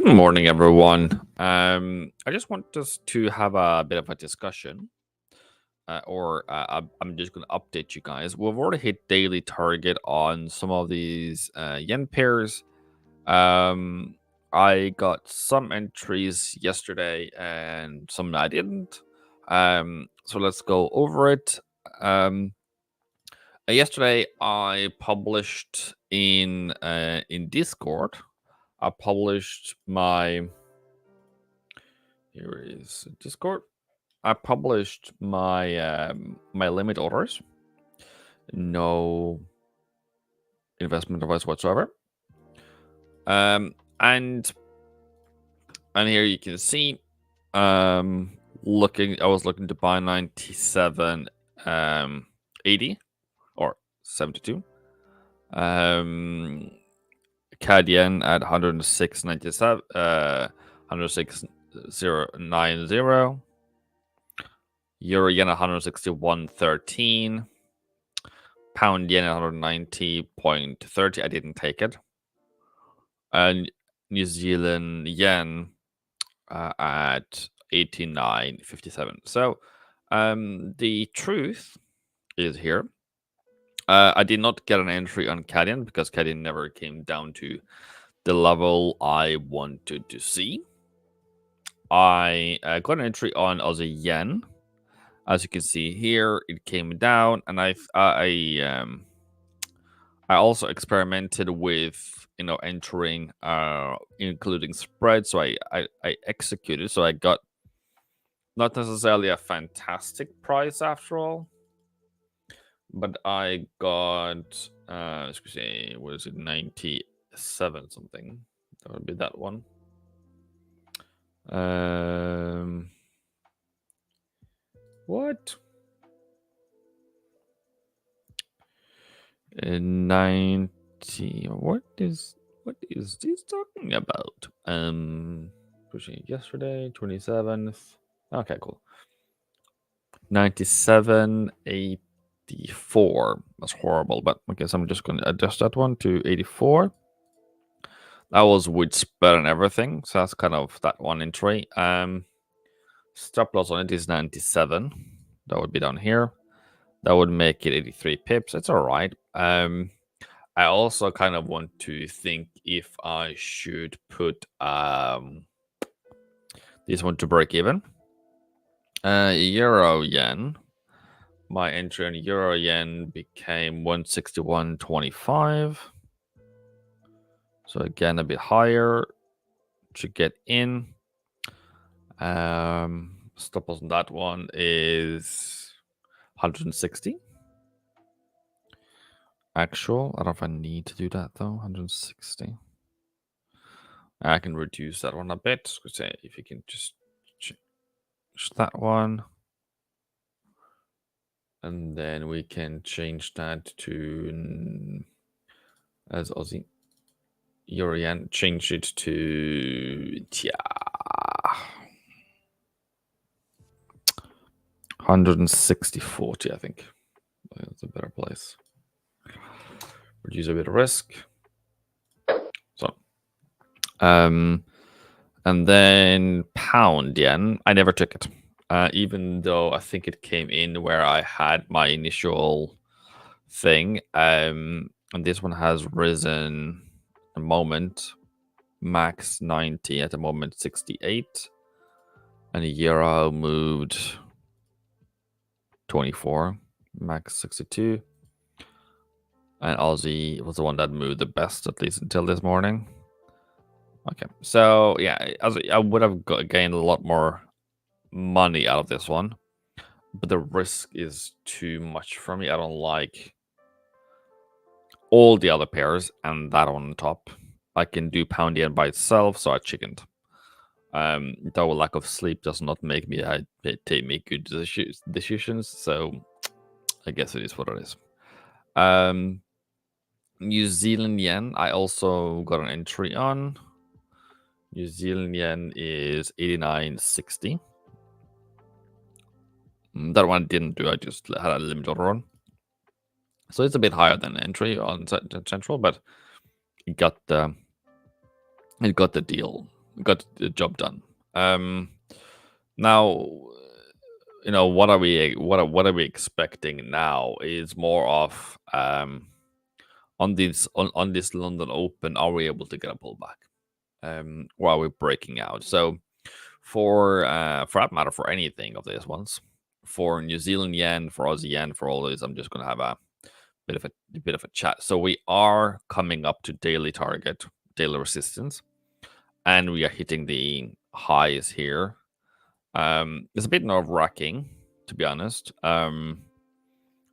Good morning, everyone. I just want us to have a bit of a discussion, I'm just going to update you guys. We've already hit daily target on some of these yen pairs. Um, I got some entries yesterday and some I didn't. So let's go over it. Yesterday, I published in Discord. I published my Here is Discord. I published my my limit orders. No investment advice whatsoever. And here you can see, looking. I was looking to buy 97, 80 or 72. CAD yen at 106.97, 106.090. Euro yen at 161.13. Pound yen at 190.30. I didn't take it. And New Zealand yen at 89.57. So the truth is here. I did not get an entry on CAD yen because CAD yen never came down to the level I wanted to see. I got an entry on Aussie yen. As you can see here, it came down, and I also experimented with entering, including spread. So I executed. So I got not necessarily a fantastic price after all, but I got excuse me, what is it, 97 something? That would be that one. What? 90. What is this talking about? Pushing yesterday, 27th. Okay, cool. 97.84. That's horrible, but I guess I'm just going to adjust that one to 84. That was with spread and everything, so that's kind of that one entry. Stop loss on it is 97. That would be down here. That would make it 83 pips. It's all right. I also kind of want to think if I should put this one to break even. Euro yen. My entry on Euro yen became 161.25. So again, a bit higher to get in. Stop loss on that one is 160. Actual. I don't know if I need to do that though. 160. I can reduce that one a bit. Say if you can just change that one. And then we can change that to as Aussie Euro yen. Change it to 160.40, I think. That's a better place. Reduce a bit of risk. So and then pound yen. I never took it. Even though I think it came in where I had my initial thing. And this one has risen a moment. Max 90 at the moment, 68. And the euro moved 24, max 62. And Aussie was the one that moved the best, at least until this morning. Okay, so yeah, I would have gained a lot more money out of this one, but the risk is too much for me. I don't like all the other pairs and that one on top. I can do pound yen by itself, so I chickened. Though lack of sleep does not make me make good decisions, so I guess it is what it is. New Zealand yen, I also got an entry on. New Zealand yen is 89.60. That one didn't do. I just had a limit order on. So it's a bit higher than entry on Central, but it got the deal got the job done. Now, what are we expecting now is more of on this London Open, are we able to get a pullback? Or are we breaking out? So for that matter, for anything of these ones, for New Zealand yen, for Aussie yen, for all these, I'm just gonna have a bit of a chat. So we are coming up to daily target, daily resistance, and we are hitting the highs here. It's a bit nerve-wracking, to be honest.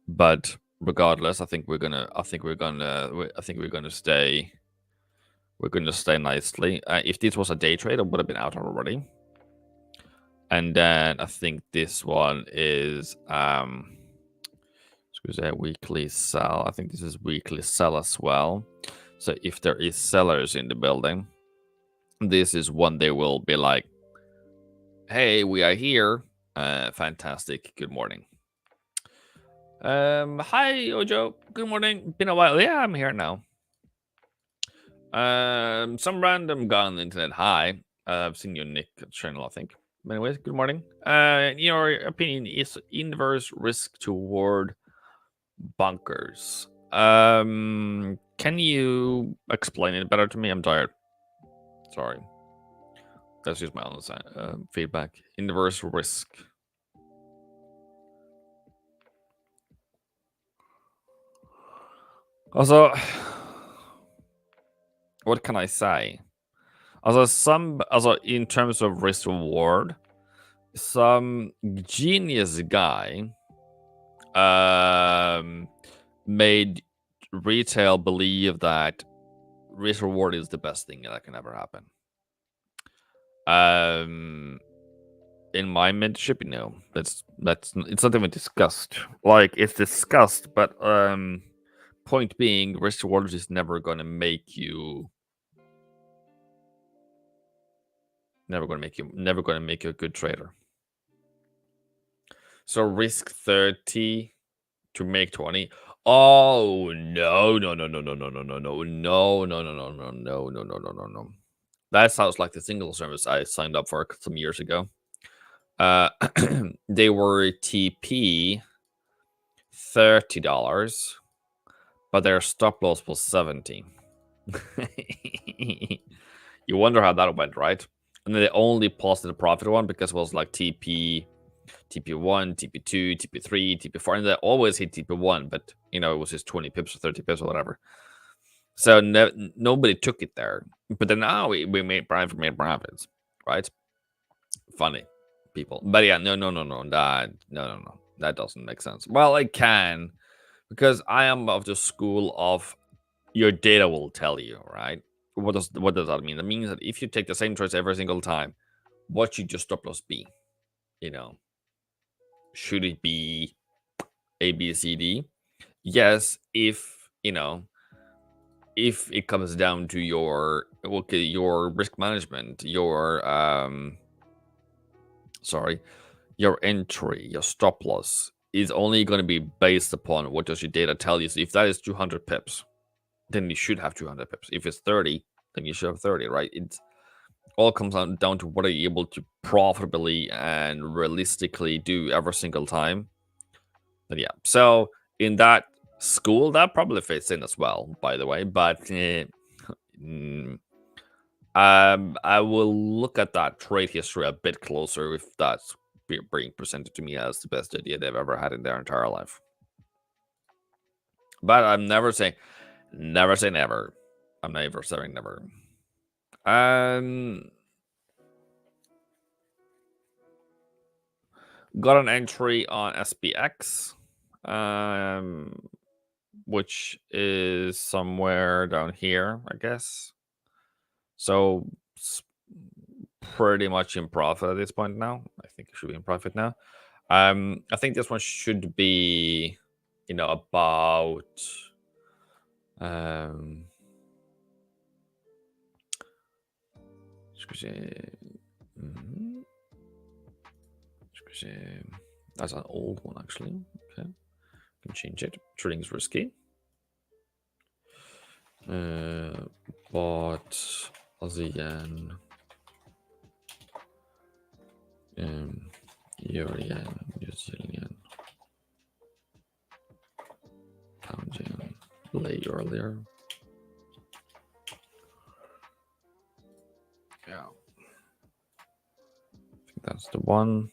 But regardless, I think we're gonna stay. We're gonna stay nicely. If this was a day trade, I would have been out already. And then I think this one is weekly sell. I think this is weekly sell as well. So if there is sellers in the building, this is one they will be like, hey, we are here. Fantastic. Good morning. Hi, Ojo. Good morning. Been a while. Yeah, I'm here now. Some random guy on the internet. Hi. I've seen your Nick channel, I think. Anyways, good morning. Your opinion is inverse risk toward bunkers. Can you explain it better to me? I'm tired. Sorry. That's just my own feedback. Inverse risk. Also, what can I say? Also, in terms of risk reward, some genius guy made retail believe that risk reward is the best thing that can ever happen. In my mentorship, no, that's it's not even discussed. Like, it's discussed, but point being, risk reward is never gonna make you a good trader. So risk 30 to make 20. Oh no. That sounds like the single service I signed up for some years ago. They were TP $30, but their stop loss was 70. You wonder how that went, right? And then they only posted the profit one because it was like TP1, TP2, TP3, TP4, and they always hit TP1, but it was just 20 pips or 30 pips or whatever. So nobody took it there. But then now we made profits, right? Funny people. But yeah, no. That doesn't make sense. Well, it can, because I am of the school of your data will tell you, right? What does that mean? That means that if you take the same choice every single time, what should your stop loss be? Should it be A, B, C, D? Yes, if it comes down to your risk management, your entry, your stop loss is only going to be based upon what does your data tell you. So if that is 200 pips, then you should have 200 pips. If it's 30, then you should have 30, right? It all comes down to what are you able to profitably and realistically do every single time. But yeah, so in that school, that probably fits in as well, by the way. But I will look at that trade history a bit closer if that's being presented to me as the best idea they've ever had in their entire life. But I'm never saying never. I'm never saying never. Got an entry on SPX, which is somewhere down here, I guess. So pretty much in profit at this point now. I think it should be in profit now. I think this one should be, about that's an old one actually. Okay, can change it. Trading is risky. Bought Aussie yen Euro yen, New Zealand yen, pound yen, lay earlier. Yeah, I think that's the one.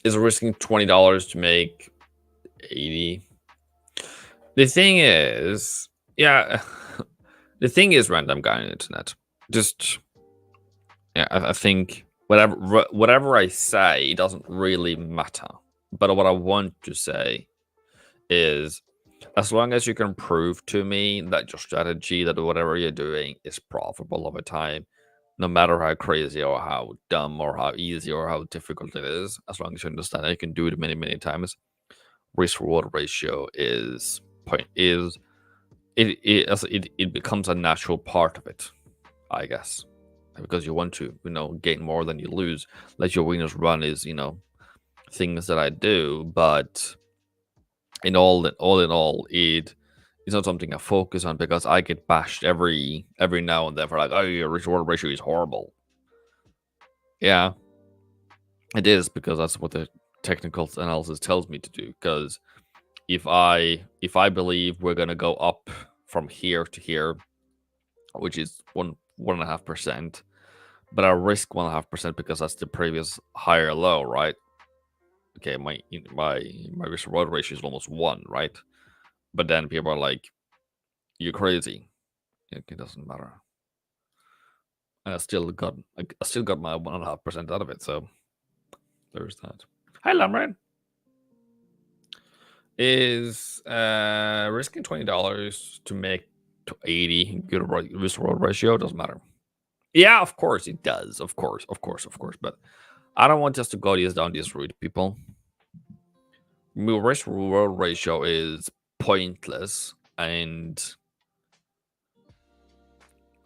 Is risking $20 to make 80. The thing is, yeah, the thing is, random guy on the internet. Just, yeah, I think whatever I say doesn't really matter. But what I want to say is, as long as you can prove to me that your strategy, that whatever you're doing is profitable over time, no matter how crazy or how dumb or how easy or how difficult it is, as long as you understand that you can do it many, many times, risk reward ratio is it becomes a natural part of it, I guess, because you want to gain more than you lose. Let your winners run is things that I do, but all in all, it's not something I focus on because I get bashed every now and then for like, oh, your risk reward ratio is horrible. Yeah, it is, because that's what the technical analysis tells me to do. Because if I believe we're gonna go up from here to here, which is 1.5%, but I risk 1.5% because that's the previous higher low, right? Okay, my risk reward ratio is almost 1, right? But then people are like, "You're crazy." It doesn't matter. And I still got my 1.5% out of it. So there's that. Hi, Lamran. Is risking $20 to make to 80 good risk reward ratio? Doesn't matter. Yeah, of course it does. Of course. But I don't want us to go down this route, people. Risk reward ratio is pointless and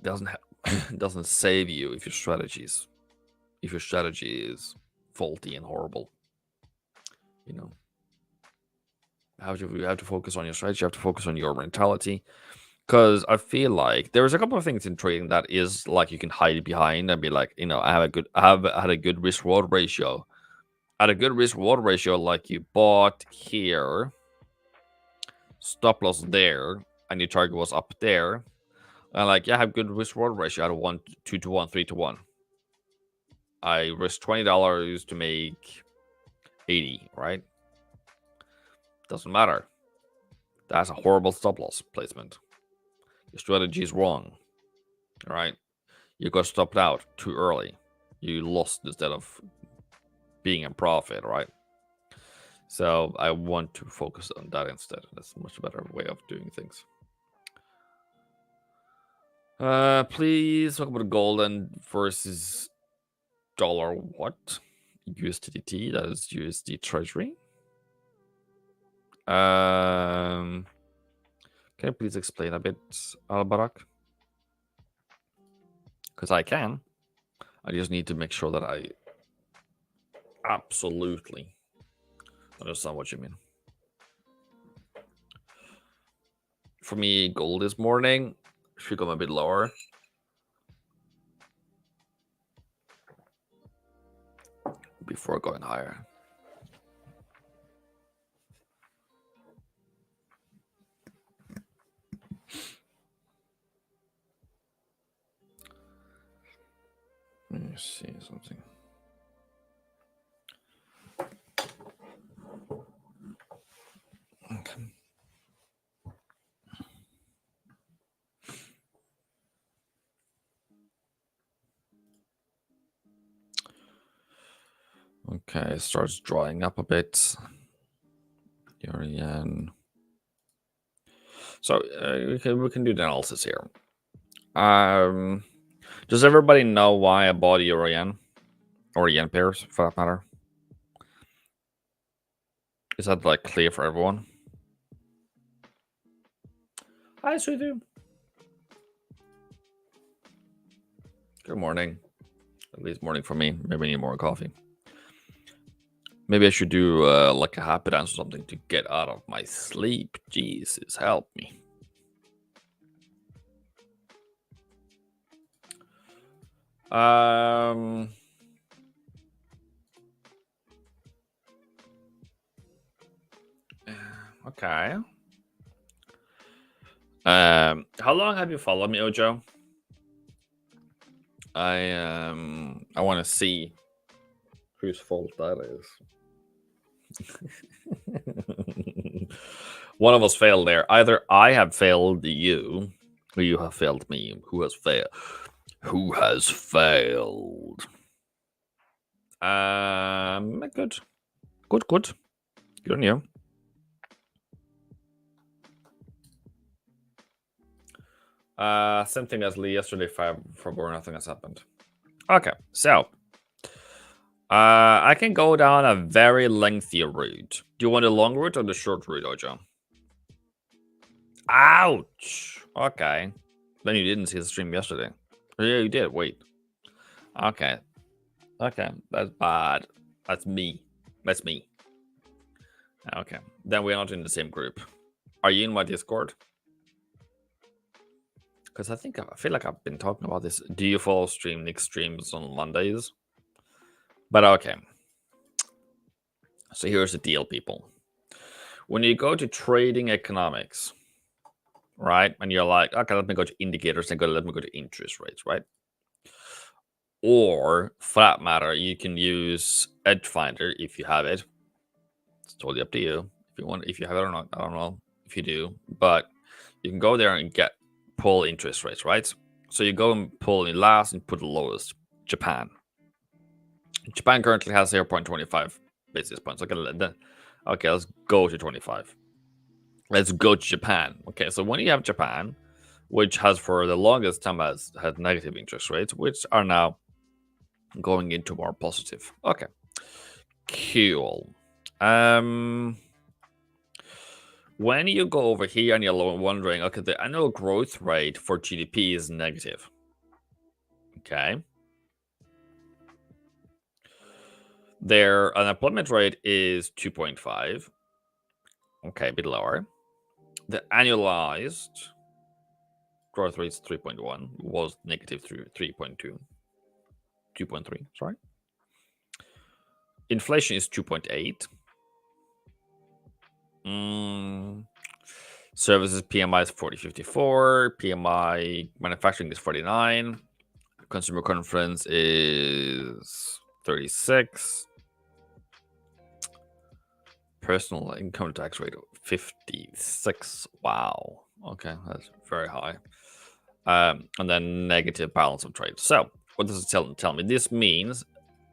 doesn't doesn't save you if your strategy is faulty and horrible. You have to focus on your strategy. You have to focus on your mentality. Because I feel like there's a couple of things in trading that is like you can hide behind and be like, I have had a good risk reward ratio. At a good risk reward ratio, like you bought here, stop loss there, and your target was up there. And like, yeah, I have good risk reward ratio. I had a 1, 2 to 1, 3 to 1. I risk $20 to make 80, right? Doesn't matter. That's a horrible stop loss placement. Your strategy is wrong. All right. You got stopped out too early. You lost instead of being in profit, right? So I want to focus on that instead. That's a much better way of doing things. Please talk about gold and versus dollar what? USDT, that is USD Treasury. Can you please explain a bit, Al-Barak? Because I can. I just need to make sure that I absolutely understand what you mean. For me, gold this morning should come a bit lower. Before going higher. Let me see something. Okay. Okay, it starts drying up a bit. Euro yen. So we can do the analysis here. Does everybody know why I bought Euro yen or yen pairs, for that matter? Is that like clear for everyone? Hi, Sweetie. Good morning. At least morning for me. Maybe I need more coffee. Maybe I should do like a happy dance or something to get out of my sleep. Jesus, help me. Okay. How long have you followed me, Ojo? I want to see whose fault that is. One of us failed there. Either I have failed you, or you have failed me. Who has failed? Who has failed? Good. Good on you. Same thing as Lee yesterday. For nothing has happened. Okay, so I can go down a very lengthy route. Do you want the long route or the short route, Ojo? Ouch. Okay. Then you didn't see the stream yesterday. Yeah, you did. Wait. Okay. Okay. That's bad. That's me. That's me. Okay. Then we're not in the same group. Are you in my Discord? Because I feel like I've been talking about this. Do you follow Nick streams on Mondays? But okay. So here's the deal, people. When you go to trading economics, right? And you're like, okay, let me go to indicators and let me go to interest rates, right? Or for that matter, you can use Edgefinder if you have it. It's totally up to you. If you have it or not, I don't know if you do, but you can go there and pull interest rates, right? So you go and pull the last and put the lowest. Japan. Japan currently has 0.25 basis points. Okay, let's go to 25. Let's go to Japan. Okay, so when you have Japan, which has for the longest time had negative interest rates, which are now going into more positive. Okay, cool. When you go over here and you're wondering, okay, the annual growth rate for GDP is negative. Okay. Their unemployment rate is 2.5. Okay, a bit lower. The annualized growth rate is 3.1, was negative through 3.2. 2.3, sorry. Inflation is 2.8. Services PMI is 40.54. PMI manufacturing is 49. Consumer confidence is 36. Personal income tax rate 56. Wow. Okay, that's very high. And then negative balance of trade. So what does it tell me? This means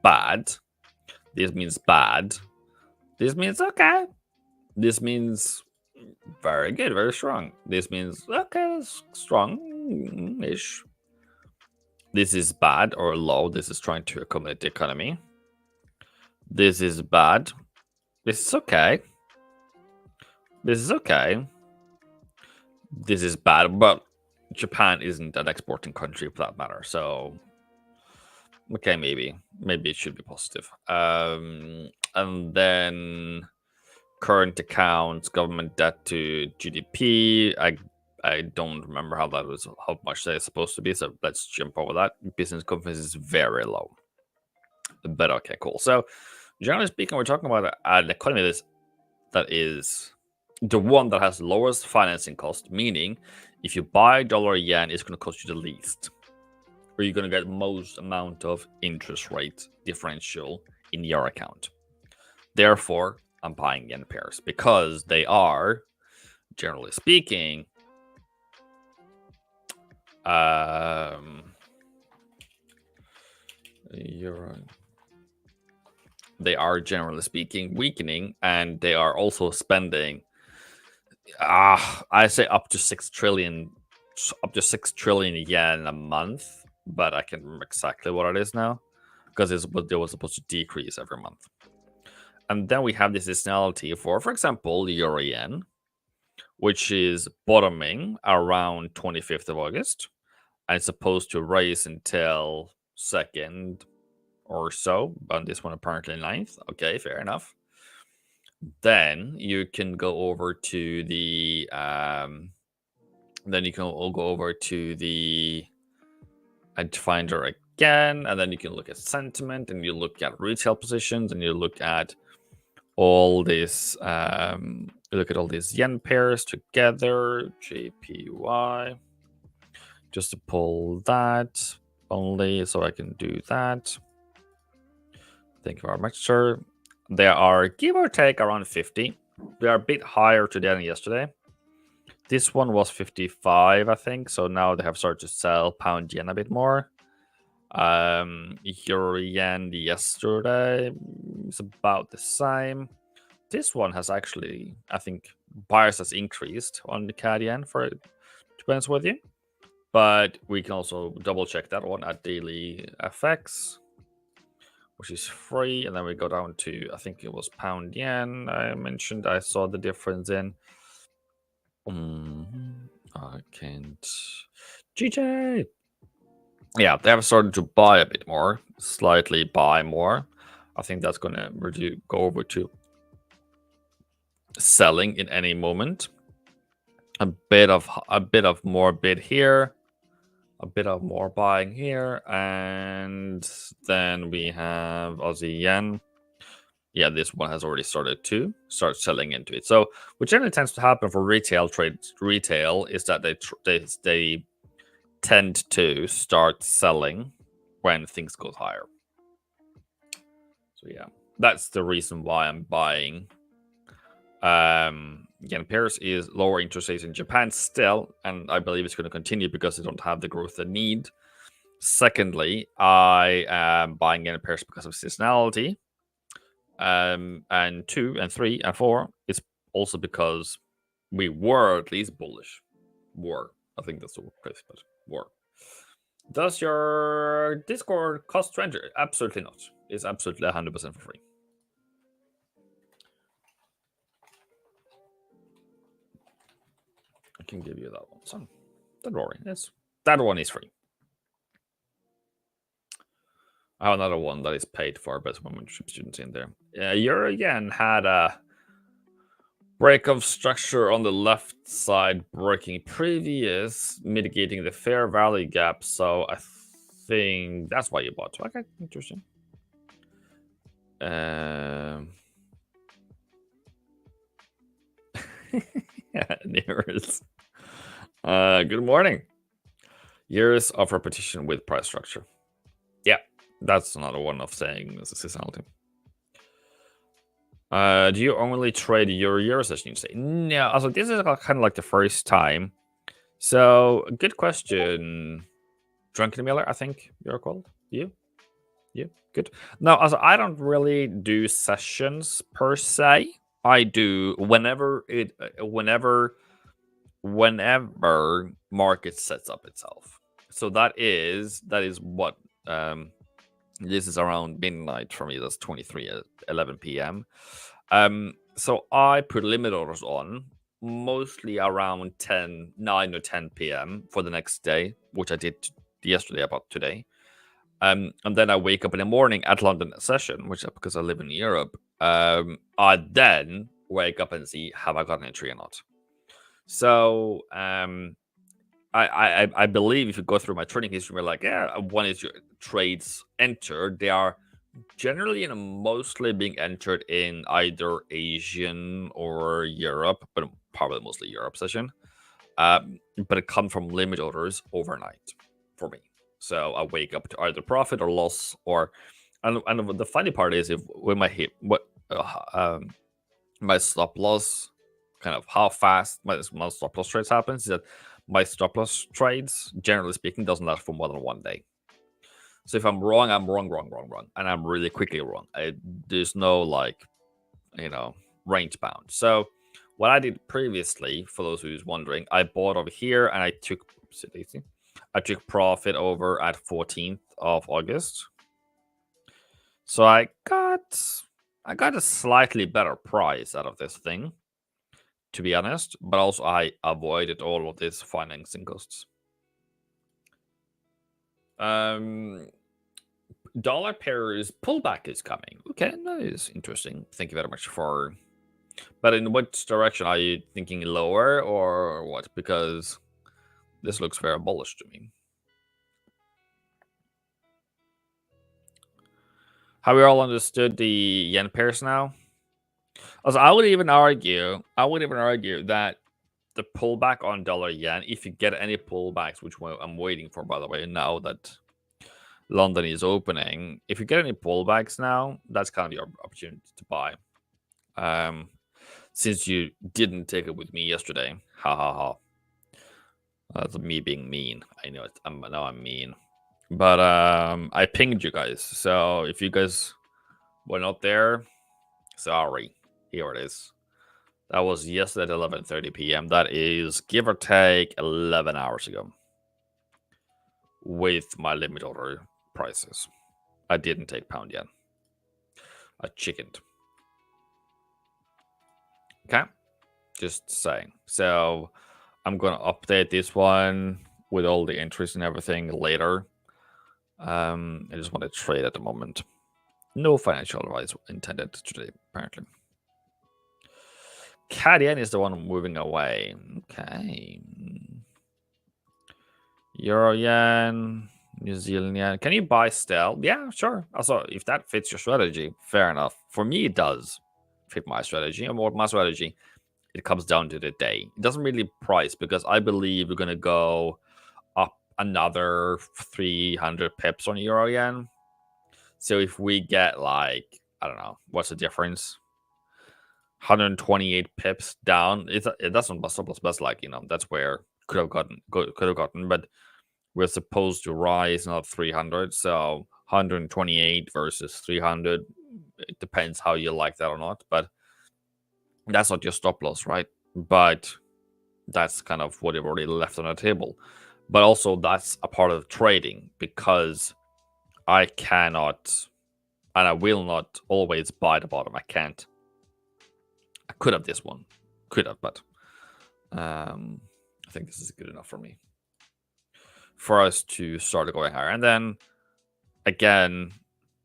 bad. This means bad. This means okay. This means very good, very strong. This means okay, strong-ish. This is bad or low. This is trying to accommodate the economy. This is bad. This is okay. This is okay. This is bad, but Japan isn't an exporting country for that matter. So, okay, maybe it should be positive. And then current accounts, government debt to GDP. I don't remember how much they're supposed to be. So let's jump over that. Business confidence is very low. But okay, cool. So generally speaking, we're talking about an economy that is the one that has lowest financing cost, meaning if you buy dollar yen, it's going to cost you the least, or you're going to get most amount of interest rate differential in your account. Therefore, I'm buying yen pairs because they are, generally speaking, they are generally speaking weakening, and they are also spending. I say up to 6 trillion yen a month, but I can't remember exactly what it is now because they were supposed to decrease every month. And then we have this seasonality for example, the euro yen, which is bottoming around 25th of August. And it's supposed to rise until 2nd or so, but this one apparently 9th. Okay, fair enough. Then you can go over to the Edgefinder again, and then you can look at sentiment, and you look at retail positions, and you look at all this. You look at all these yen pairs together, JPY. Just to pull that only, so I can do that. Thank you very much, sir. They are give or take around 50. They are a bit higher today than yesterday. This one was 55, I think. So now they have started to sell pound yen a bit more. Euro yen yesterday is about the same. This one has actually, I think, buyers has increased on the CAD yen, for it, to be honest with you. But we can also double check that one at daily FX, which is free. And then we go down to, I think it was pound yen I mentioned. I saw the difference in. I can't. GJ! Yeah, they have started to buy a bit more, slightly buy more. I think that's going to go over to selling in any moment. A bit of more bid here, a bit of more buying here, and then we have Aussie yen. Yeah, this one has already started to start selling into it. So, what generally tends to happen for retail is that they tend to start selling when things go higher. So yeah, that's the reason why I'm buying. Again, Paris is lower interest rates in Japan still, and I believe it's going to continue because they don't have the growth they need. Secondly, I am buying in Paris because of seasonality. And 2 and 3 and 4 is also because we were at least bullish. I think that's the word, but were. Does your Discord cost to enter? Absolutely not. It's absolutely 100% for free. I can give you that one. So don't worry. That one is free. I have another one that is paid for, but some mentorship students in there. Euro again had a break of structure on the left side, breaking previous, mitigating the fair value gap. So I think that's why you bought. Okay, interesting. Nearest. Good morning. Years of repetition with price structure. Yeah, that's another one of saying this is seasonality. Do you only trade Euro session? You say no. Also, this is kind of like the first time. So, good question. Drunken Miller, I think you're called. You, good. No, also I don't really do sessions per se. I do whenever market sets up itself. So that is what this is around midnight for me. That's 11 p.m. So I put limit orders on mostly around 9 or 10 p.m. for the next day, which I did yesterday about today. And then I wake up in the morning at London session, which is because I live in Europe. I then wake up and see have I got an entry or not. So I believe if you go through my trading history, we're like, yeah, one is your trades entered. They are generally mostly being entered in either Asian or Europe, but probably mostly Europe session. But it comes from limit orders overnight for me. So I wake up to either profit or loss, and the funny part is if when my my stop loss, kind of how fast my stop loss trades happens, is that my stop loss trades, generally speaking, doesn't last for more than 1 day. So if I'm wrong, I'm wrong, and I'm really quickly wrong. There's no range bound. So what I did previously, for those who's wondering, I bought over here and I took profit over at 14th of August. So I got a slightly better price out of this thing, to be honest, but also I avoided all of these financing costs. Dollar pairs pullback is coming. Okay, that is interesting. Thank you very much for. But in what direction are you thinking? Lower or what? Because this looks very bullish to me. Have we all understood the yen pairs now? Also, I would even argue that the pullback on dollar yen, if you get any pullbacks, which I'm waiting for, by the way, now that London is opening, if you get any pullbacks now, that's kind of your opportunity to buy. Since you didn't take it with me yesterday, ha ha ha. That's me being mean. I know it. I'm mean, but I pinged you guys. So if you guys were not there, sorry. Here it is. That was yesterday at 11:30 p.m. That is give or take 11 hours ago. With my limit order prices, I didn't take pound yen. I chickened. Okay, just saying. So I'm gonna update this one with all the entries and everything later. I just want to trade at the moment. No financial advice intended today, apparently. CAD yen is the one moving away. Okay. Euro yen, New Zealand yen. Can you buy still? Yeah, sure. Also, if that fits your strategy, fair enough. For me, it does fit my strategy. And more my strategy, it comes down to the day. It doesn't really price because I believe we're going to go up another 300 pips on euro yen. So if we get like, I don't know, what's the difference? 128 pips down. It doesn't bust up best, like, that's where could have gotten, but we're supposed to rise another 300. So 128 versus 300. It depends how you like that or not, but that's not your stop loss, right? But that's kind of what you've already left on the table. But also that's a part of trading because I cannot and I will not always buy the bottom. I can't. I could have this one. Could have, but I think this is good enough for me. For us to start going higher. And then again,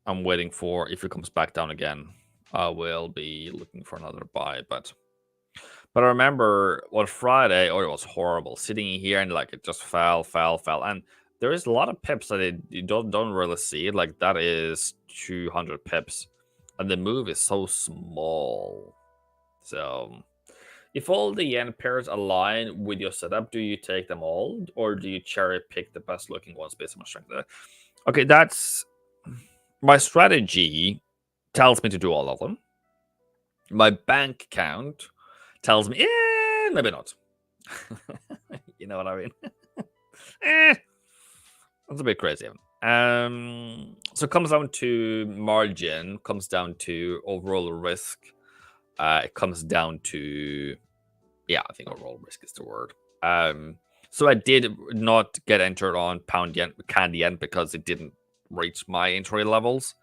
I'm waiting for if it comes back down again, I will be looking for another buy. But I remember on Friday, it was horrible sitting here and like it just fell. And there is a lot of pips that you don't really see. Like that is 200 pips. And the move is so small. So if all the yen pairs align with your setup, do you take them all, or do you cherry pick the best looking ones based on my strength? Okay, that's my strategy. Tells me to do all of them. My bank account tells me, maybe not. You know what I mean? That's a bit crazy. So it comes down to margin, comes down to overall risk. It comes down to, yeah, I think overall risk is the word. So I did not get entered on CAD yen because it didn't reach my entry levels.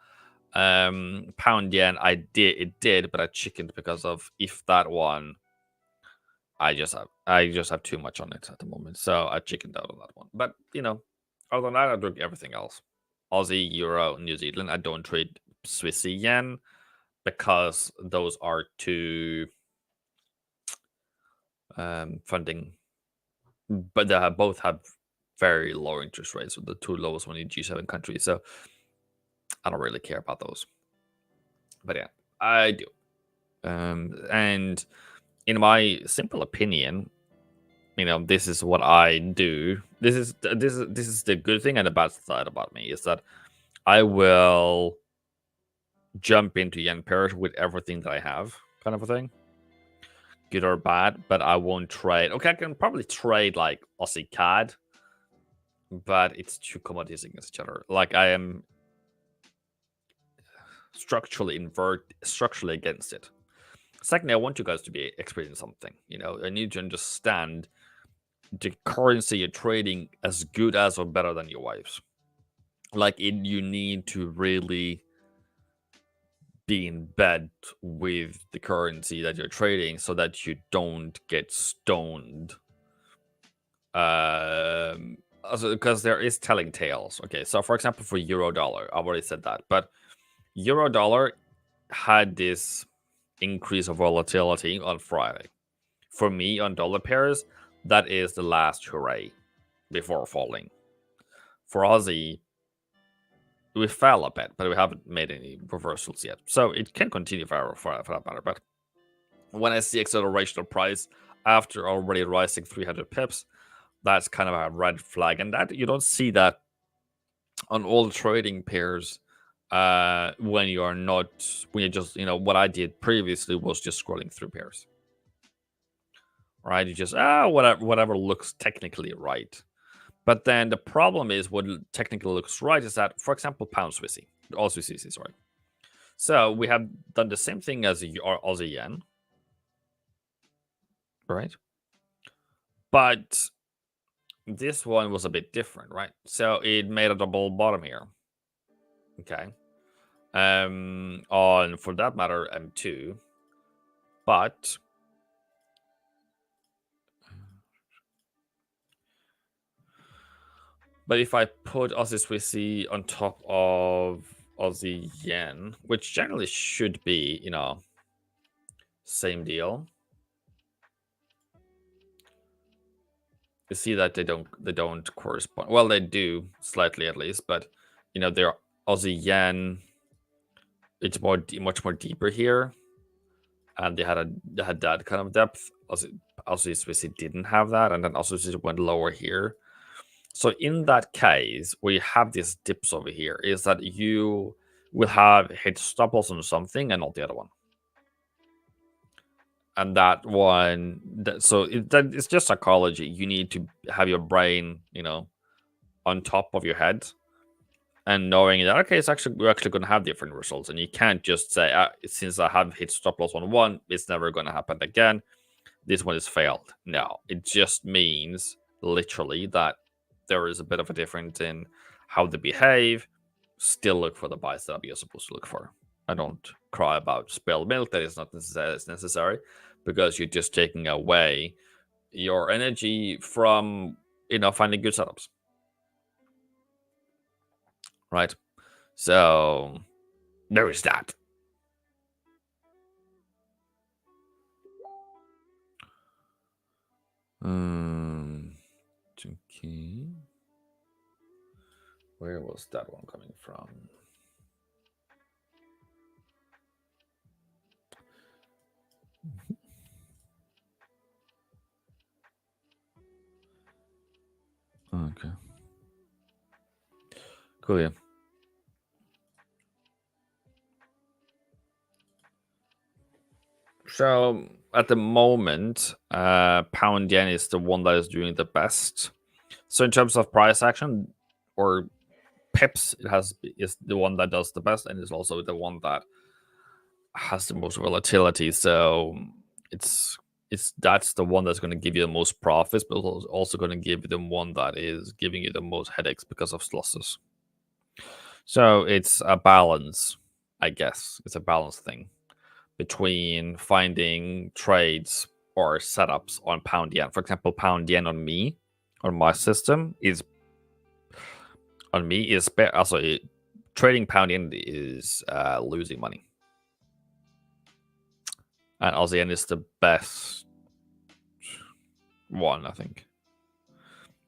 Pound yen, it did, but I chickened because of if that one. I just have too much on it at the moment, so I chickened out on that one. But other than that, I drink everything else. Aussie, Euro, New Zealand. I don't trade Swissy yen because those are too funding, but they both have very low interest rates. So the two lowest one in G7 countries. So I don't really care about those. But yeah, I do. And in my simple opinion, this is what I do. This is the good thing and the bad side about me is that I will jump into yen pairs with everything that I have, kind of a thing, good or bad. But I won't trade. Okay, I can probably trade like Aussie CAD, but it's two commodities against each other. Like I am structurally against it. Secondly, I want you guys to be expert in something. I need to understand the currency you're trading as good as or better than your wife's. Like you need to really be in bed with the currency that you're trading so that you don't get stoned. Because there is telling tales. Okay, so for example, for euro dollar, I've already said that, but euro dollar had this increase of volatility on Friday. For me, on dollar pairs, that is the last hooray before falling. For Aussie, we fell a bit, but we haven't made any reversals yet. So it can continue for that matter. But when I see acceleration of price after already rising 300 pips, that's kind of a red flag. And that you don't see that on all trading pairs when you're just, what I did previously was just scrolling through pairs. Right? You just, whatever looks technically right. But then the problem is what technically looks right is that, for example, pound Swissy, Aussie CC, sorry. So we have done the same thing as our Aussie yen, right? But this one was a bit different, right? So it made a double bottom here. Okay. On, for that matter, M2. But if I put Aussie Swissy on top of Aussie yen, which generally should be, same deal. You see that they don't correspond. Well, they do slightly at least, but they're Aussie yen. It's much more deeper here, and they had that kind of depth. Aussie Swissy didn't have that, and then Aussie Swissy went lower here. So in that case, where you have these dips over here, is that you will have hit stop loss on something and not the other one. And that one, it's just psychology. You need to have your brain, on top of your head, and knowing that we're actually going to have different results, and you can't just say, since I have hit stop loss on one, it's never going to happen again. This one is failed. No, it just means literally that there is a bit of a difference in how they behave. Still look for the buys that you're supposed to look for. I don't cry about spilled milk. That is not necessary, because you're just taking away your energy from finding good setups, right? So there is that. Okay. Where was that one coming from? Okay. Cool, yeah. So at the moment, pound yen is the one that is doing the best. So in terms of price action or pips, is the one that does the best, and is also the one that has the most volatility. So that's the one that's going to give you the most profits, but also going to give you the one that is giving you the most headaches because of losses. So it's a balance, I guess. It's a balance thing between finding trades or setups on pound yen. For example, pound yen on my system is also trading pound yen is losing money, and Aussie yen is the best one, I think.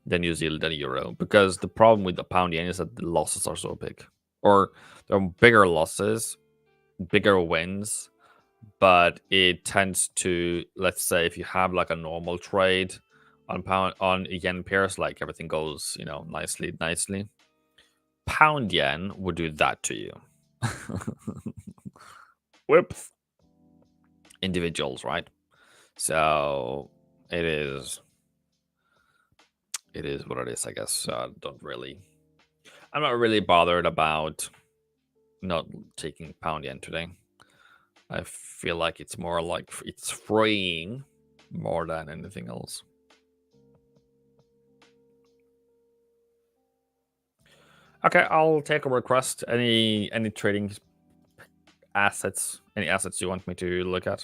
Then New Zealand, then Euro, because the problem with the pound yen is that the losses are so big, or there are bigger losses, bigger wins, but it tends to, let's say, if you have like a normal trade on yen pairs, like everything goes, nicely. Pound yen would do that to you. Whoops. Individuals, right? So it is what it is, I guess. I'm not really bothered about not taking pound yen today. I feel like it's more like it's freeing more than anything else. Okay, I'll take a request. Any trading assets, any assets you want me to look at?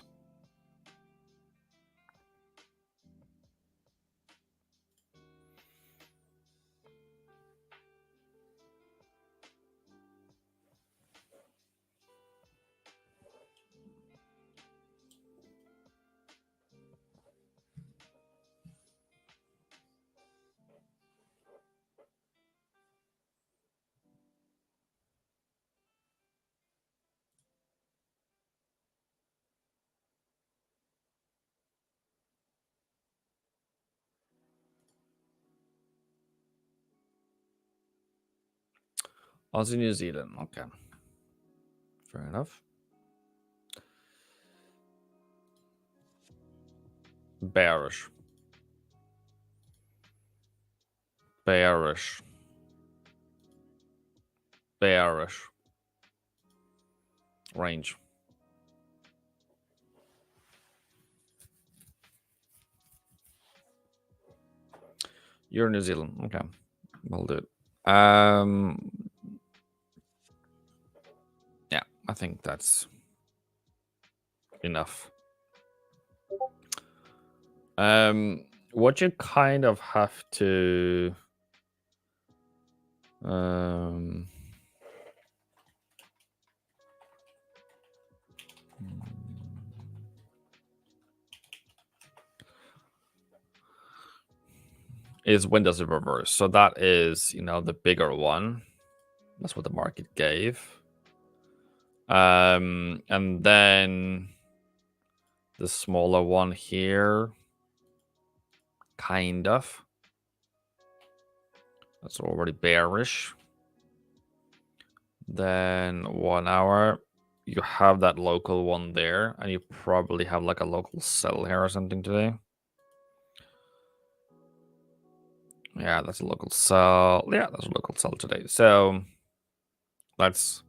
Aussie, New Zealand. Okay. Fair enough. Bearish. Bearish. Bearish. Range. You're New Zealand. Okay. We'll do it. Yeah, I think that's enough. What you kind of have to is when does it reverse? So that is, the bigger one. That's what the market gave. And then the smaller one here, kind of. That's already bearish. Then 1 hour, you have that local one there, and you probably have like a local sell here or something today. Yeah, that's a local sell. Yeah, that's a local sell today. So that's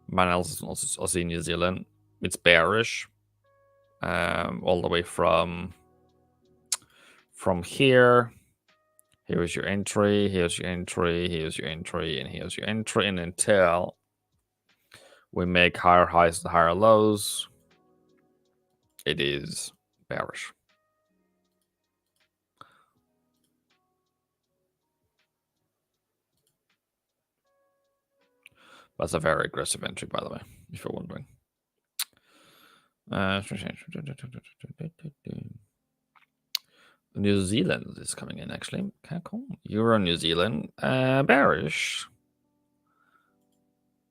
my analysis on Aussie New Zealand. It's bearish, all the way from here. Here's your entry. Here's your entry. Here's your entry, and here's your entry. And until we make higher highs and higher lows, it is bearish. That's a very aggressive entry, by the way, if you're wondering. New Zealand is coming in, actually. Okay, cool. Euro New Zealand, bearish.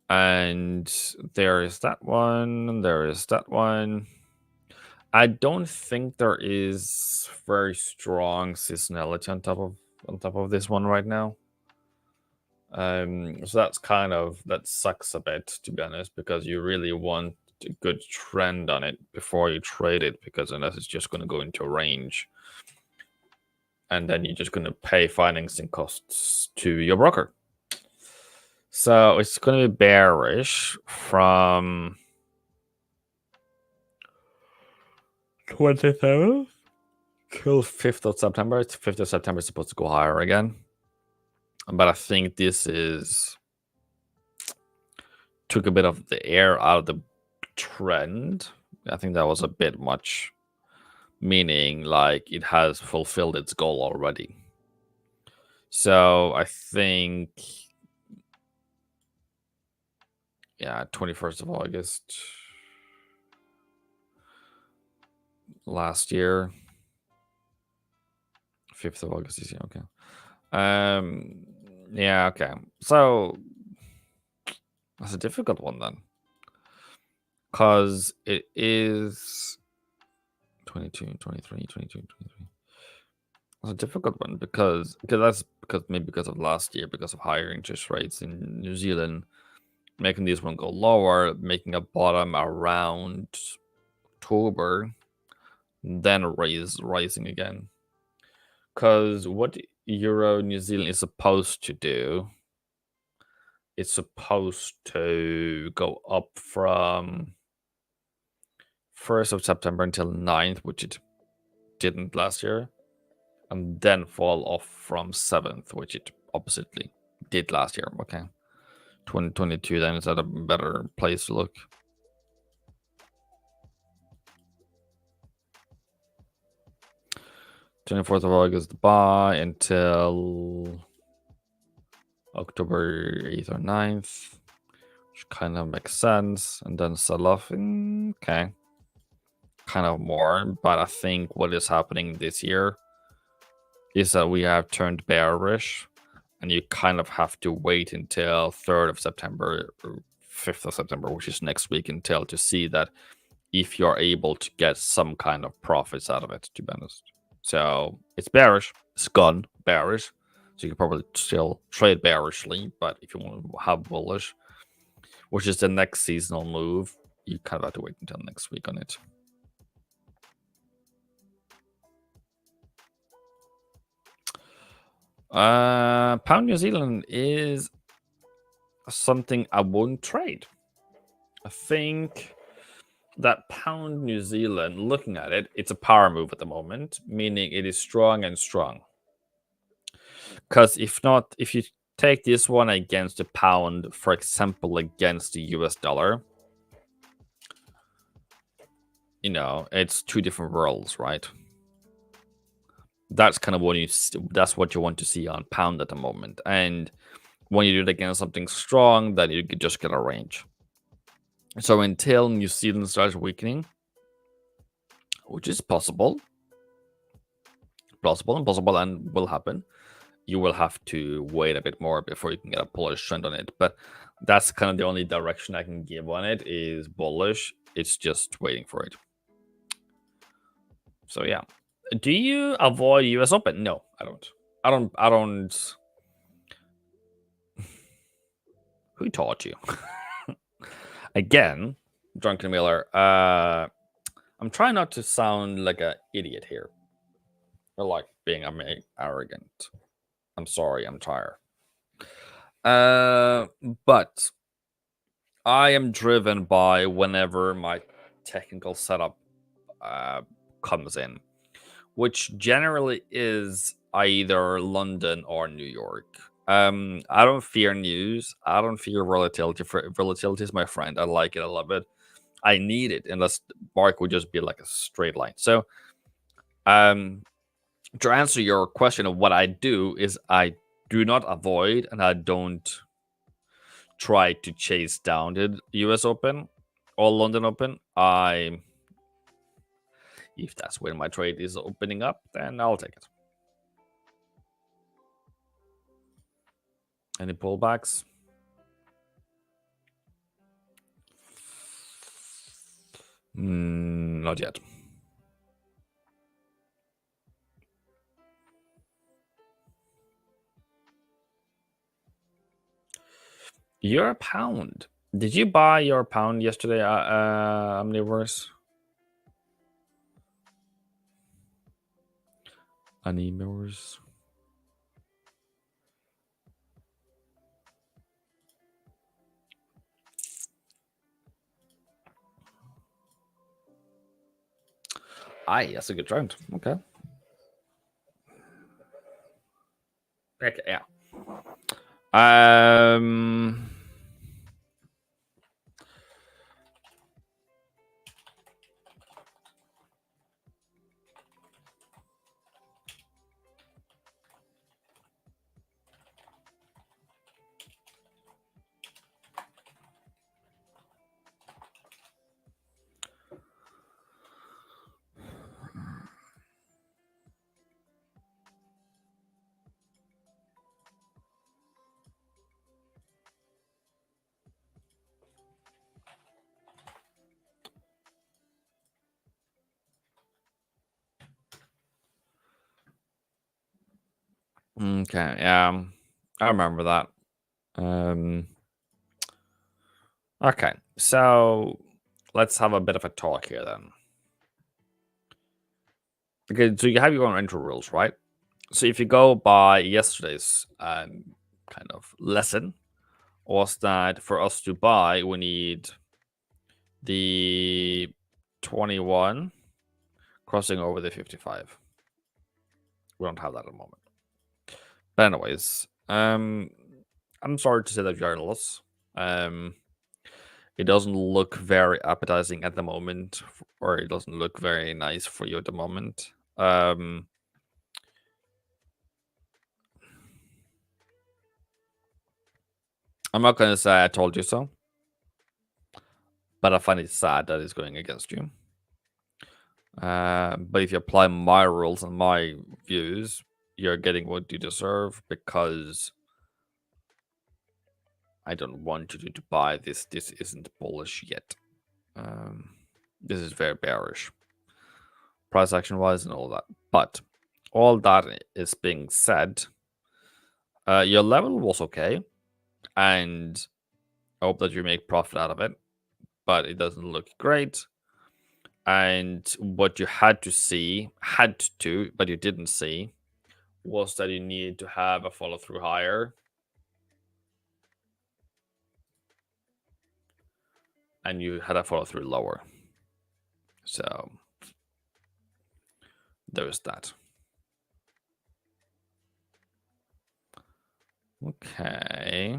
And there is that one. There is that one. I don't think there is very strong seasonality on top of this one right now. So that's that sucks a bit, to be honest, because you really want a good trend on it before you trade it, because unless it's just going to go into a range, and then you're just going to pay financing costs to your broker. So it's going to be bearish from 27th till 5th of September. 5th of September is supposed to go higher again. But I think this took a bit of the air out of the trend. I think that was a bit much, meaning like it has fulfilled its goal already. So I think, yeah, 21st of August last year, 5th of August this year. Okay. Yeah, okay. So that's a difficult one then, because it is 22, 23, 22, 23. It's a difficult one because of last year, because of higher interest rates in New Zealand, making this one go lower, making a bottom around October, then rising again. Because what Euro New Zealand is supposed to do, it's supposed to go up from 1st of September until 9th, which it didn't last year, and then fall off from 7th, which it oppositely did last year. Okay. 2022 then is at a better place to look. 24th of August buy until October 8th or 9th, which kind of makes sense, and then sell off. Okay, kind of more, but I think what is happening this year is that we have turned bearish, and you kind of have to wait until 3rd of September or 5th of September, which is next week, until to see that if you're able to get some kind of profits out of it, to be honest. So it's bearish, it's gone bearish. So you can probably still trade bearishly, but if you want to have bullish, which is the next seasonal move, you kind of have to wait until next week on it. Pound New Zealand is something I won't trade. I think that Pound New Zealand, looking at it, it's a power move at the moment, meaning it is strong and strong. Because if not, if you take this one against the pound, for example, against the US dollar, you know, it's two different worlds, right? That's kind of what that's what you want to see on pound at the moment. And when you do it against something strong, then you could just get a range. So until New Zealand starts weakening, which is possible and will happen, you will have to wait a bit more before you can get a bullish trend on it. But that's kind of the only direction I can give on it is bullish. It's just waiting for it. So yeah. Do you avoid US Open? No, I don't. Who taught you? Again, Drunken Miller. I'm trying not to sound like an idiot here. Or like being arrogant. I'm sorry, I'm tired. But I am driven by whenever my technical setup comes in, which generally is either London or New York. I don't fear news. I don't fear volatility. Volatility is my friend. I like it. I love it. I need it, unless Mark would just be like a straight line. So, to answer your question of what I do is I do not avoid and I don't try to chase down the US Open or London Open. If that's where my trade is opening up, then I'll take it. Any pullbacks? Not yet. Your pound. Did you buy your pound yesterday, Omniverse? Omniverse. Aye, that's a good trend. Okay. Okay, yeah. Okay, yeah. I remember that. Okay, so let's have a bit of a talk here then. Okay, so you have your own intro rules, right? So if you go by yesterday's kind of lesson, was that for us to buy, we need the 21 crossing over the 55. We don't have that at the moment. But anyways, I'm sorry to say that you're at a loss. It doesn't look very appetizing at the moment, or it doesn't look very nice for you at the moment. I'm not going to say I told you so, but I find it sad that it's going against you. But if you apply my rules and my views, you're getting what you deserve because I don't want you to buy this. This isn't bullish yet. This is very bearish, price action wise and all that. But all that is being said, Your level was okay, and I hope that you make profit out of it, but it doesn't look great. And what you had to, but you didn't see, was that you needed to have a follow through higher, and you had a follow through lower. So there's that. Okay.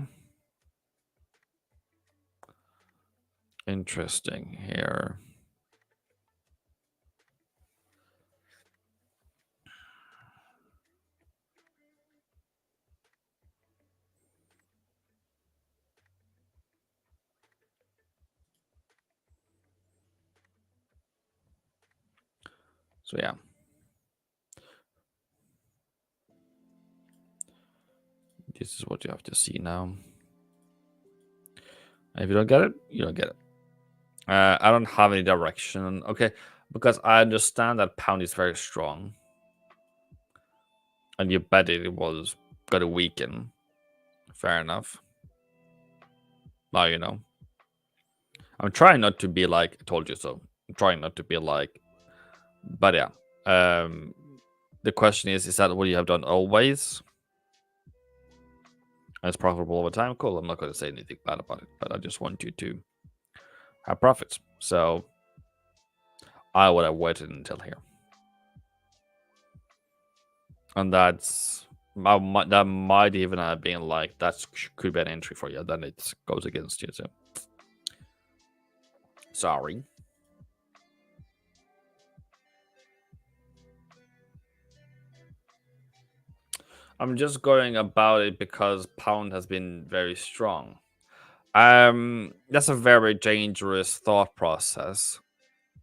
Interesting here. So yeah. This is what you have to see now. And if you don't get it, you don't get it. I don't have any direction. Okay, because I understand that pound is very strong. And you bet it was going to weaken. Fair enough. Well, you know. I'm trying not to be like, I told you so. I'm trying not to be like, but yeah. The question is that what you have done always? And it's profitable over time? Cool. I'm not going to say anything bad about it, but I just want you to have profits. So I would have waited until here. And that might even have been like, that could be an entry for you. Then it goes against you too. Sorry. I'm just going about it because pound has been very strong. That's a very dangerous thought process.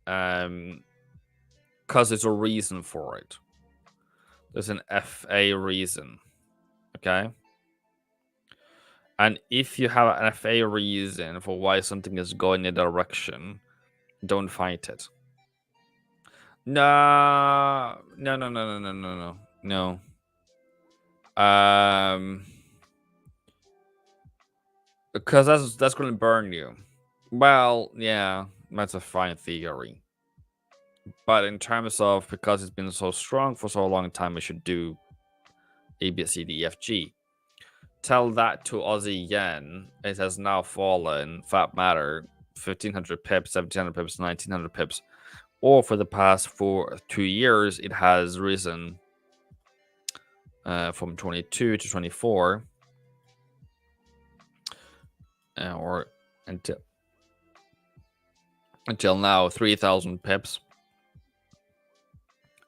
Because there's a reason for it. There's an FA reason. Okay. And if you have an FA reason for why something is going in a direction, don't fight it. No. Because that's going to burn you. Well, yeah, that's a fine theory. But in terms of, because it's been so strong for so long time, we should do A, B, C, D, E, F, G. Tell that to Aussie yen. It has now fallen, fat matter, 1500 pips, 1700 pips, 1900 pips. Or for the past 2 years, it has risen from 22 to 24. Or until now, 3000 pips.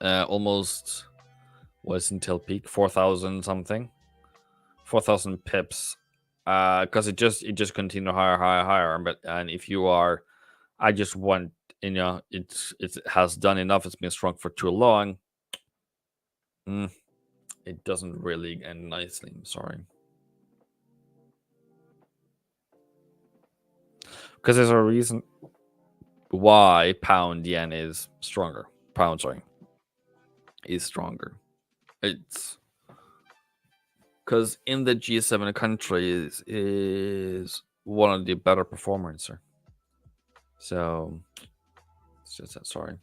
Almost was until peak 4,000 something, 4,000 pips. Because it just continued higher. But and if you are, I just want, it has done enough. It's been strong for too long. It doesn't really end nicely. I'm sorry. Because there's a reason why pound yen is stronger. Pound, sorry, is stronger. It's because in the G7 countries is one of the better performers, sir. So it's just that. Sorry,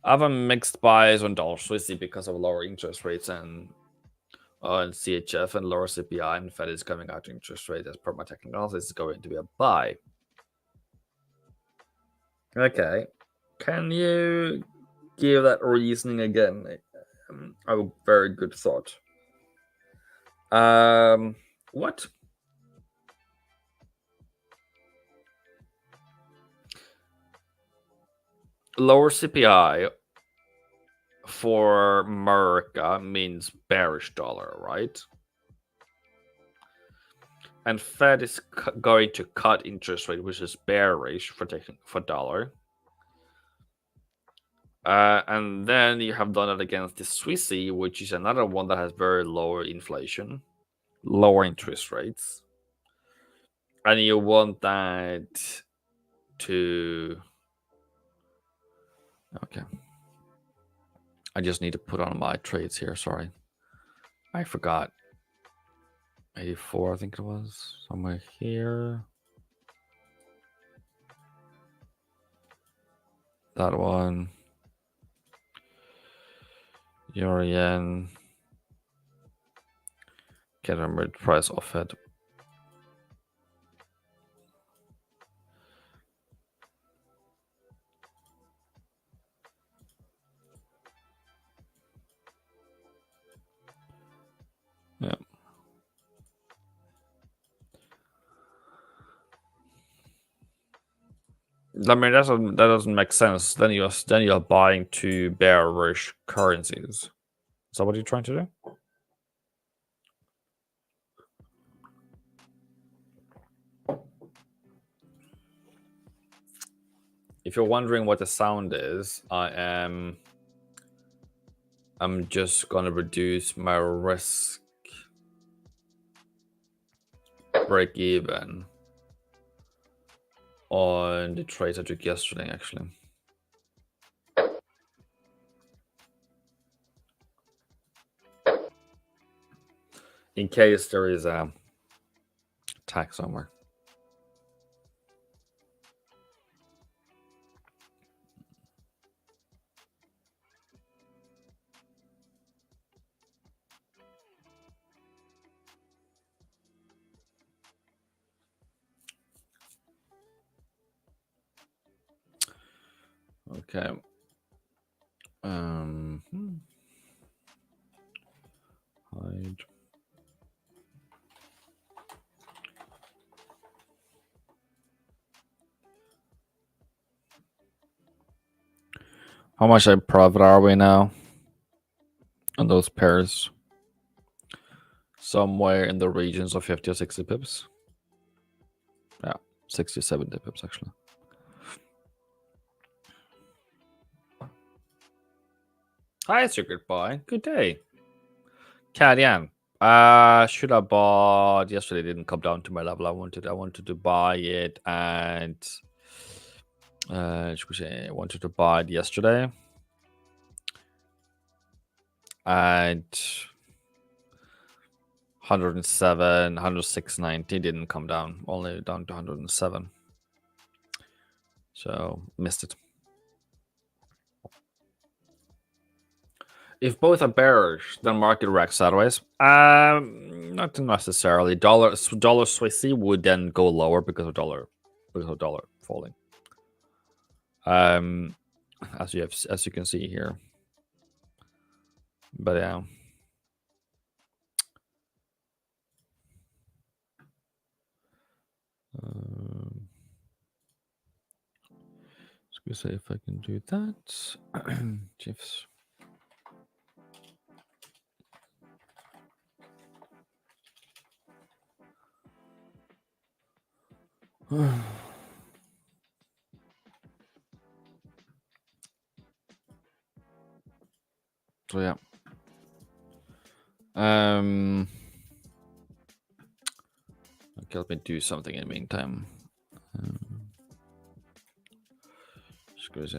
I have a mixed bias on dollar Swissy because of lower interest rates and CHF and lower CPI, and Fed is coming out to interest rate. As per my technical analysis, it's going to be a buy. Okay, can you give that reasoning again? A very good thought. What? Lower CPI for America means bearish dollar, right? And Fed is going to cut interest rate, which is bearish for dollar. And then you have done it against the Swissy, which is another one that has very lower inflation, lower interest rates, and you want that to. Okay. I just need to put on my trades here. Sorry, I forgot. 84, I think it was. Somewhere here. That one. Euro yen. Can't remember the price of it. Yeah. I mean, that doesn't make sense. Then you're buying two bearish currencies. Is that what you're trying to do? If you're wondering what the sound is, I'm just gonna reduce my risk break even on the trades I took yesterday, actually. In case there is a attack somewhere. Okay. Hide. How much profit are we now on those pairs? Somewhere in the regions of 50 or 60 pips. Yeah, 60 or 70 pips actually. Hi, Secret Boy. Good day. Cadian. Should have bought yesterday. Didn't come down to my level. I wanted to buy it, and I wanted to buy it yesterday, and 107, 106.90 didn't come down. Only down to 107. So missed it. If both are bearish, then market reacts sideways. Not necessarily. Dollar Swissy would then go lower because of dollar falling. As you can see here. But yeah. Let's see if I can do that. GIFs. So yeah. Okay, let me do something in the meantime. Just goes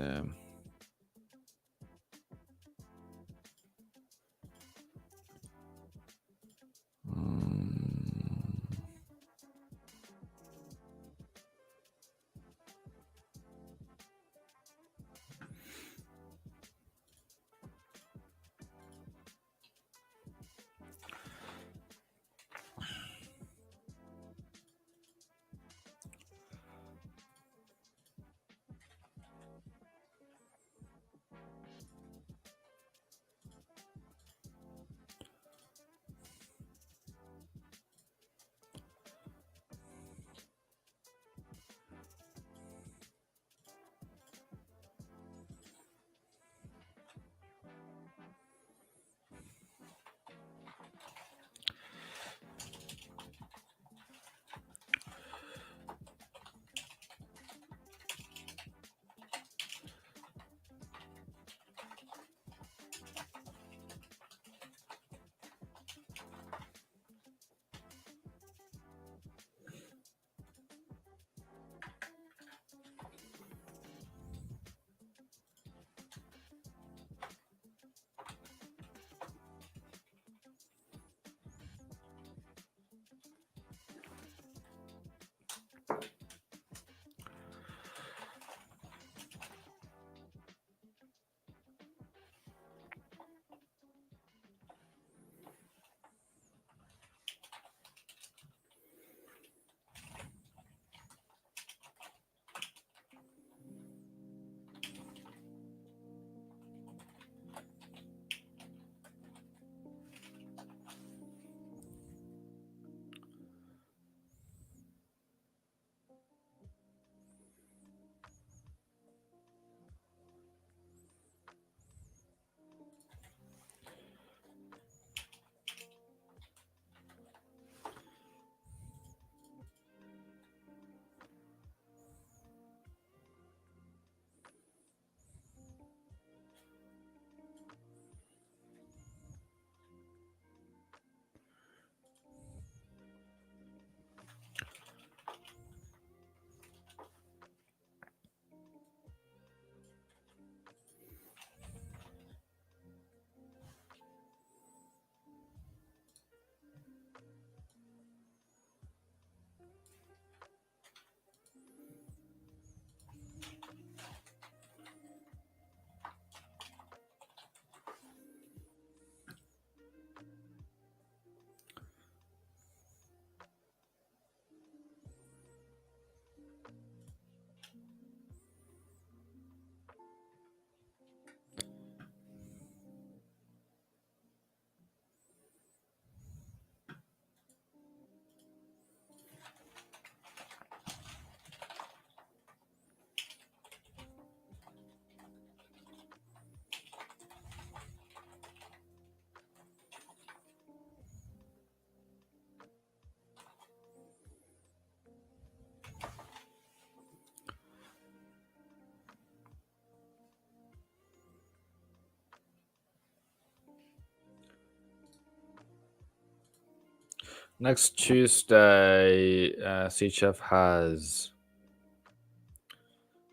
Next Tuesday, CHF has.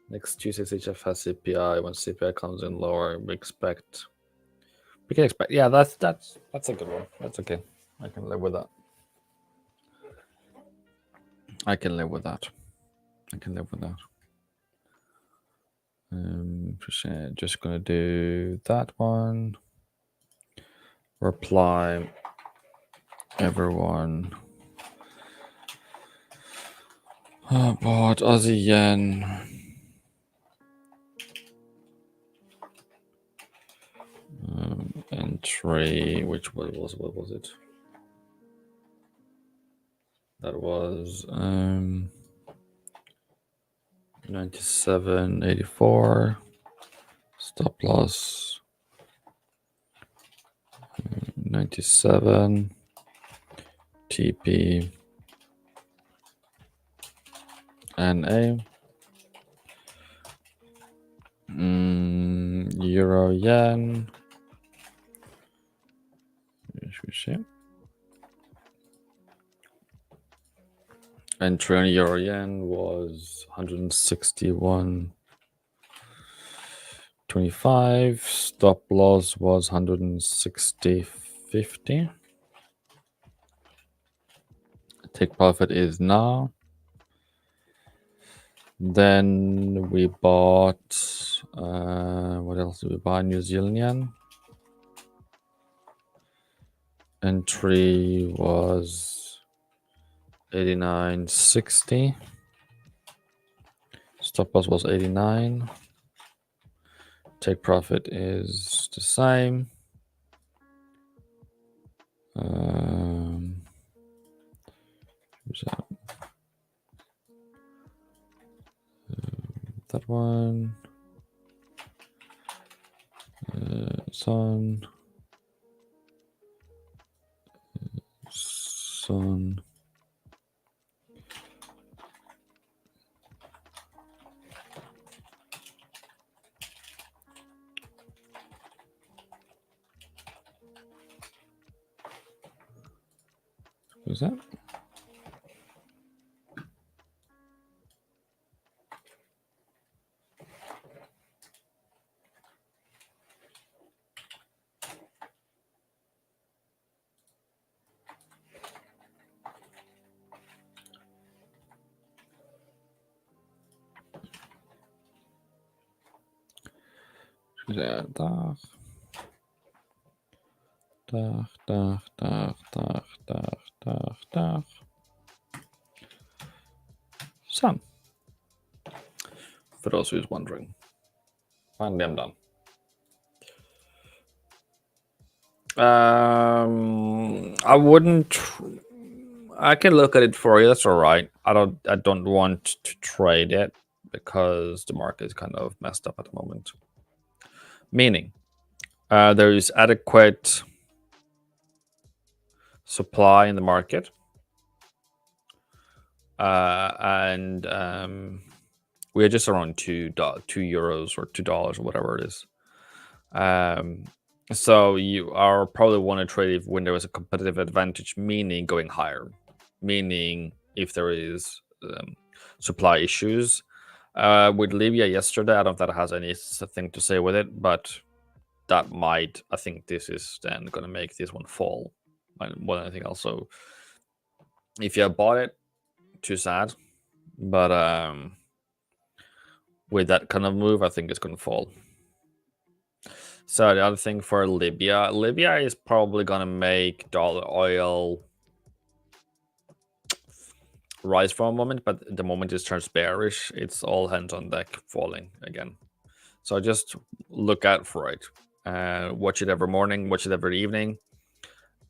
Next Tuesday, CHF has CPI. When CPI comes in lower, we can expect. Yeah, that's a good one. That's okay. I can live with that. I can live with that. Just gonna do that one. Reply everyone. Bought Aussie yen. Entry. What was it? That was 97.84. Stop loss 97. TP NA. Euro yen. Entry on euro yen was 161.25. Stop loss was 160.50. Take profit is now. Then we bought, what else did we buy? New Zealand yen. Entry was 89.60. Stop loss was 89. Take profit is the same. That one. Sun. Who's that? Dag. Sun. For those who's wondering. Finally, I'm done. I wouldn't. I can look at it for you. That's all right. I don't want to trade it because the market is kind of messed up at the moment. Meaning, there is adequate supply in the market, and we are just around €2 or $2 or whatever it is. So you are probably want to trade when there is a competitive advantage, meaning going higher, meaning if there is supply issues. With Libya yesterday, I don't know if that has anything to say with it, but that might. I think this is then going to make this one fall more than anything else. So if you have bought it, too sad, but with that kind of move, I think it's going to fall. So the other thing for Libya is probably going to make dollar oil rise for a moment, but the moment it turns bearish, it's all hands on deck falling again. So just look out for it. Watch it every morning, watch it every evening,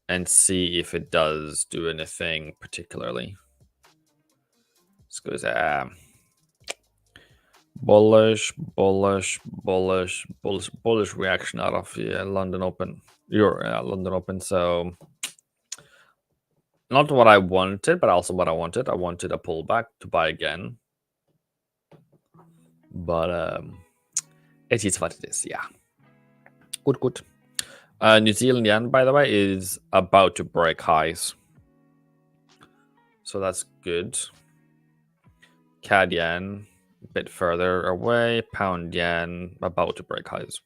and see if it does do anything particularly. This goes bullish reaction out of London Open. London Open. So not what I wanted, but also what I wanted. I wanted a pullback to buy again, but it is what it is. Yeah, good. New Zealand yen, by the way, is about to break highs. So that's good. CAD yen, a bit further away. Pound yen, about to break highs.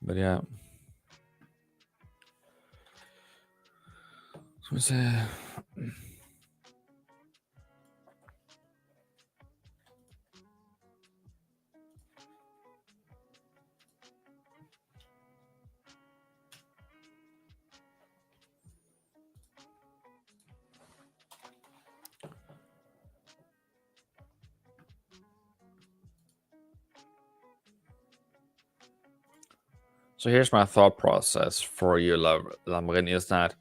But yeah. So here's my thought process for you, Lamrin, is that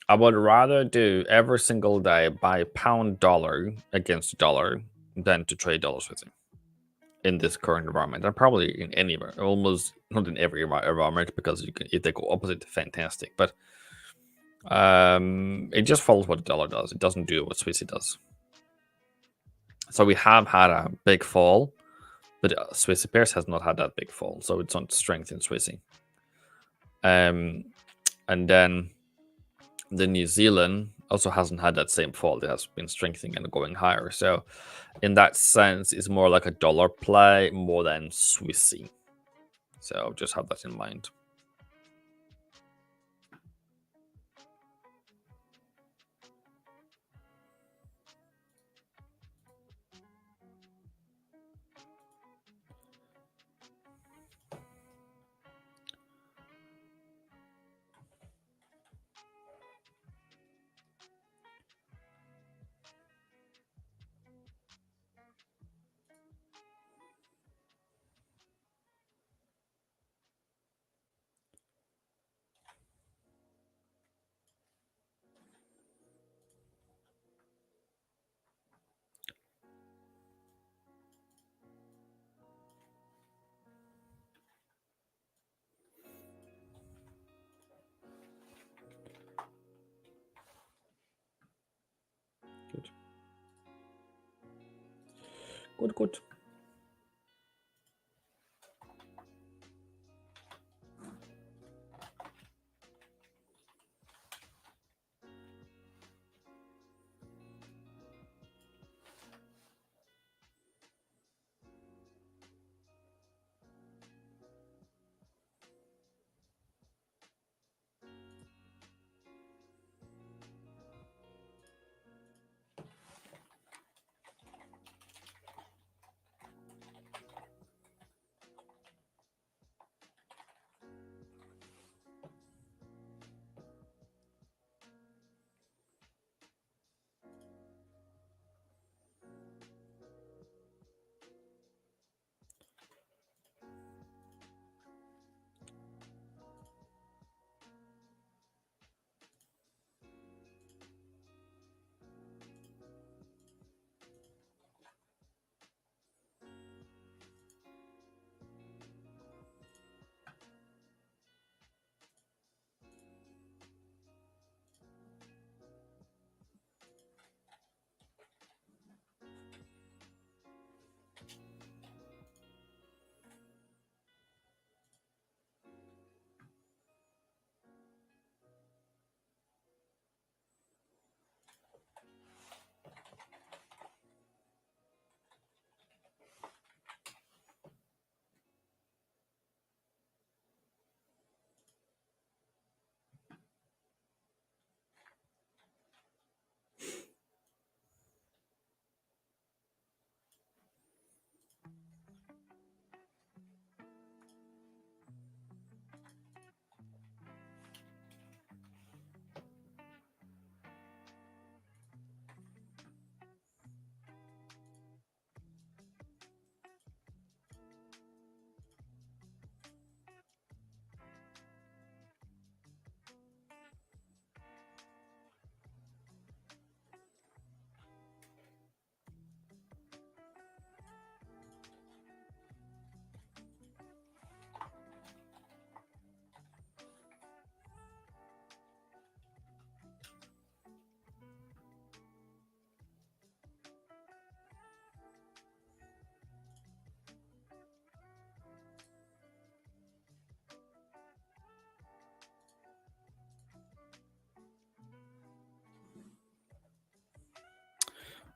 I would rather do every single day buy pound dollar against dollar than to trade dollars with you in this current environment. And probably in any, almost not in every environment, because you can, if they go opposite, fantastic. But it just follows what the dollar does. It doesn't do what Swissy does. So we have had a big fall, but Swissy pairs has not had that big fall. So it's not strength in Swissy. And then the New Zealand also hasn't had that same fall. It has been strengthening and going higher. So in that sense, it's more like a dollar play more than Swissy. So just have that in mind. Good. Good, good.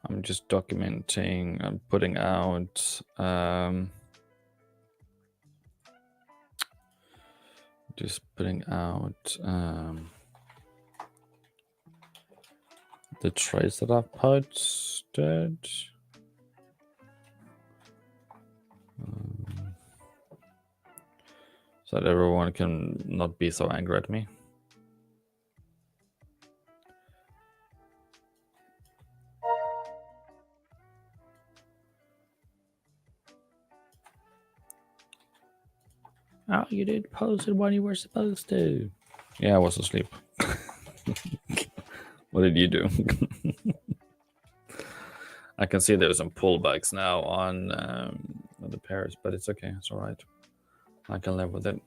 I'm just documenting and putting out the trades that I've posted. So that everyone can not be so angry at me. Oh, you didn't post it when you were supposed to. Yeah, I was asleep. What did you do? I can see there's some pullbacks now on the pairs, but it's okay. It's all right. I can live with it.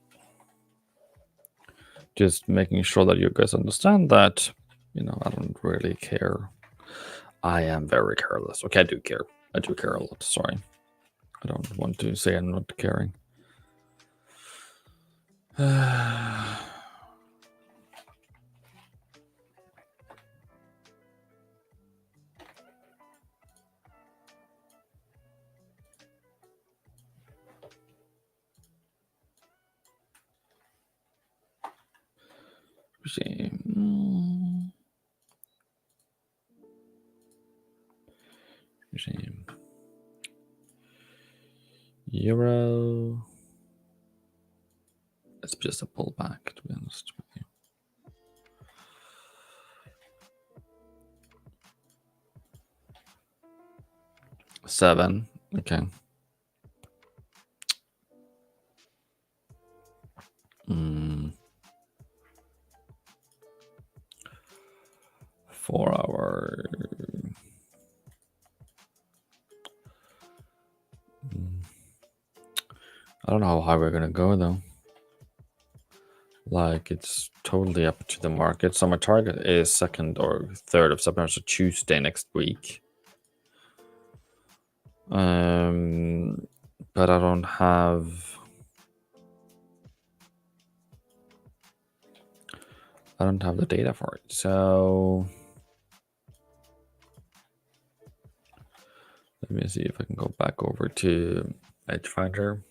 Just making sure that you guys understand that, I don't really care. I am very careless. Okay, I do care. I do care a lot. Sorry. I don't want to say I'm not caring. Regime. Euro. It's just a pullback, to be honest with you. Seven. Okay. 4 hour. I don't know how high we're gonna go though. Like, it's totally up to the market. So my target is 2nd or 3rd of September, so Tuesday next week. But I don't have the data for it. So let me see if I can go back over to Edgefinder.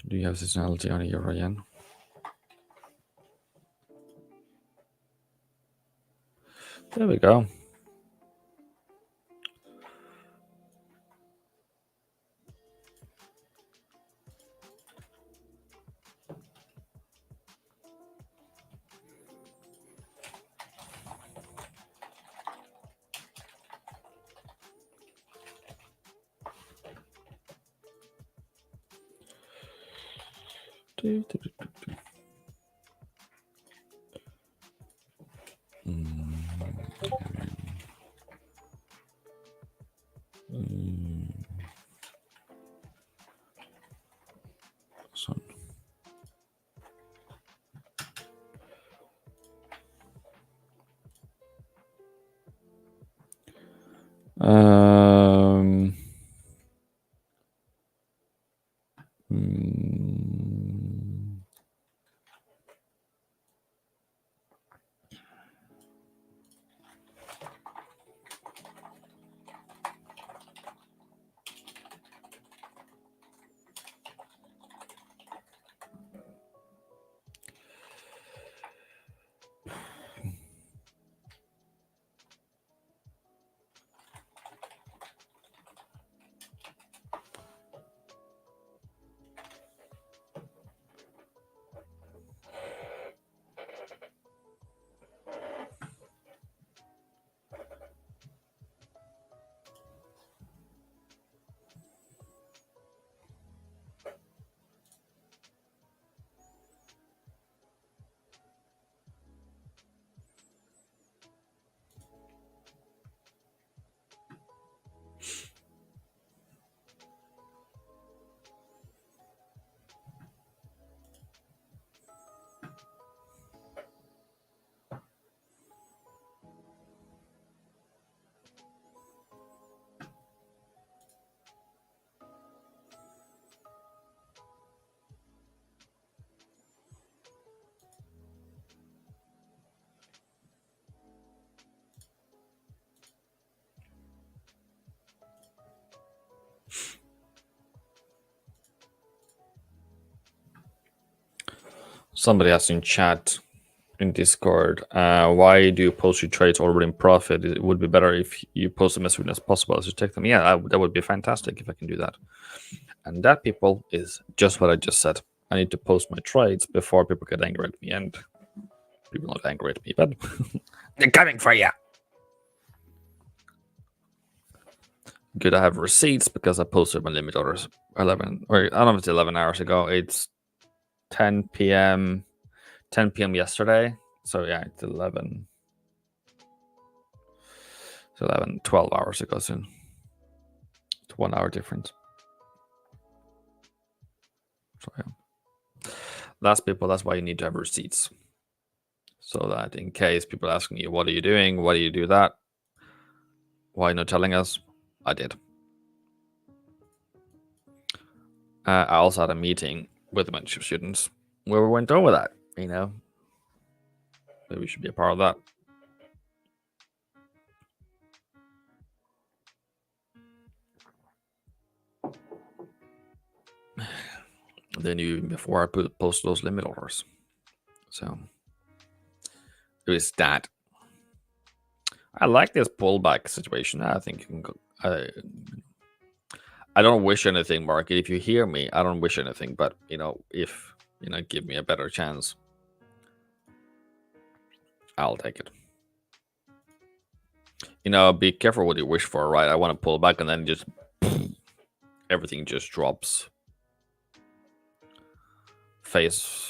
Do you have seasonality on a euro yen? There we go. Somebody asked in chat in Discord, why do you post your trades already in profit? It would be better if you post them as soon as possible as you take them. Yeah, that would be fantastic if I can do that. And that, people, is just what I just said. I need to post my trades before people get angry at me, and people not angry at me, but they're coming for you. Good, I have receipts because I posted my limit orders 11, or I don't know if it's 11 hours ago. It's 10 p.m. 10 p.m. yesterday. So yeah, it's 11. It's 11, 12 hours ago soon. It's 1 hour difference. So yeah. That's, people, that's why you need to have receipts. So that in case people are asking you, what are you doing? Why do you do that? Why are you not telling us? I did. I also had a meeting with a bunch of students where we went over that, you know. Maybe we should be a part of that. They knew before I posted those limit orders. So it was that. I like this pullback situation. I think you can go. I don't wish anything, market. If you hear me, I don't wish anything. But you know, if you know, give me a better chance, I'll take it. You know, be careful what you wish for, right? I want to pull back, and then just everything just drops. Face.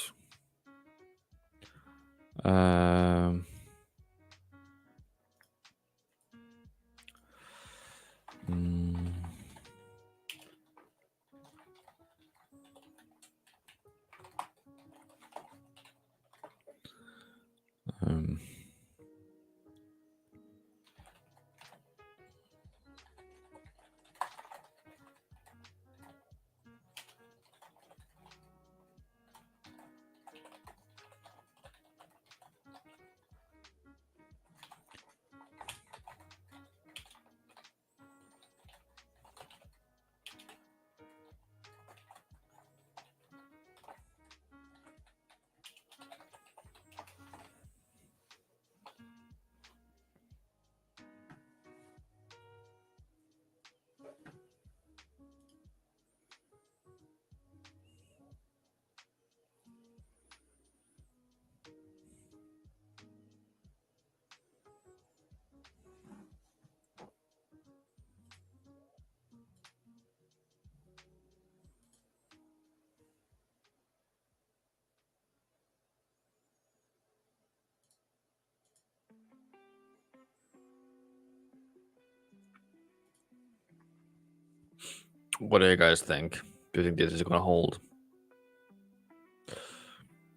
What do you guys think? Do you think this is going to hold?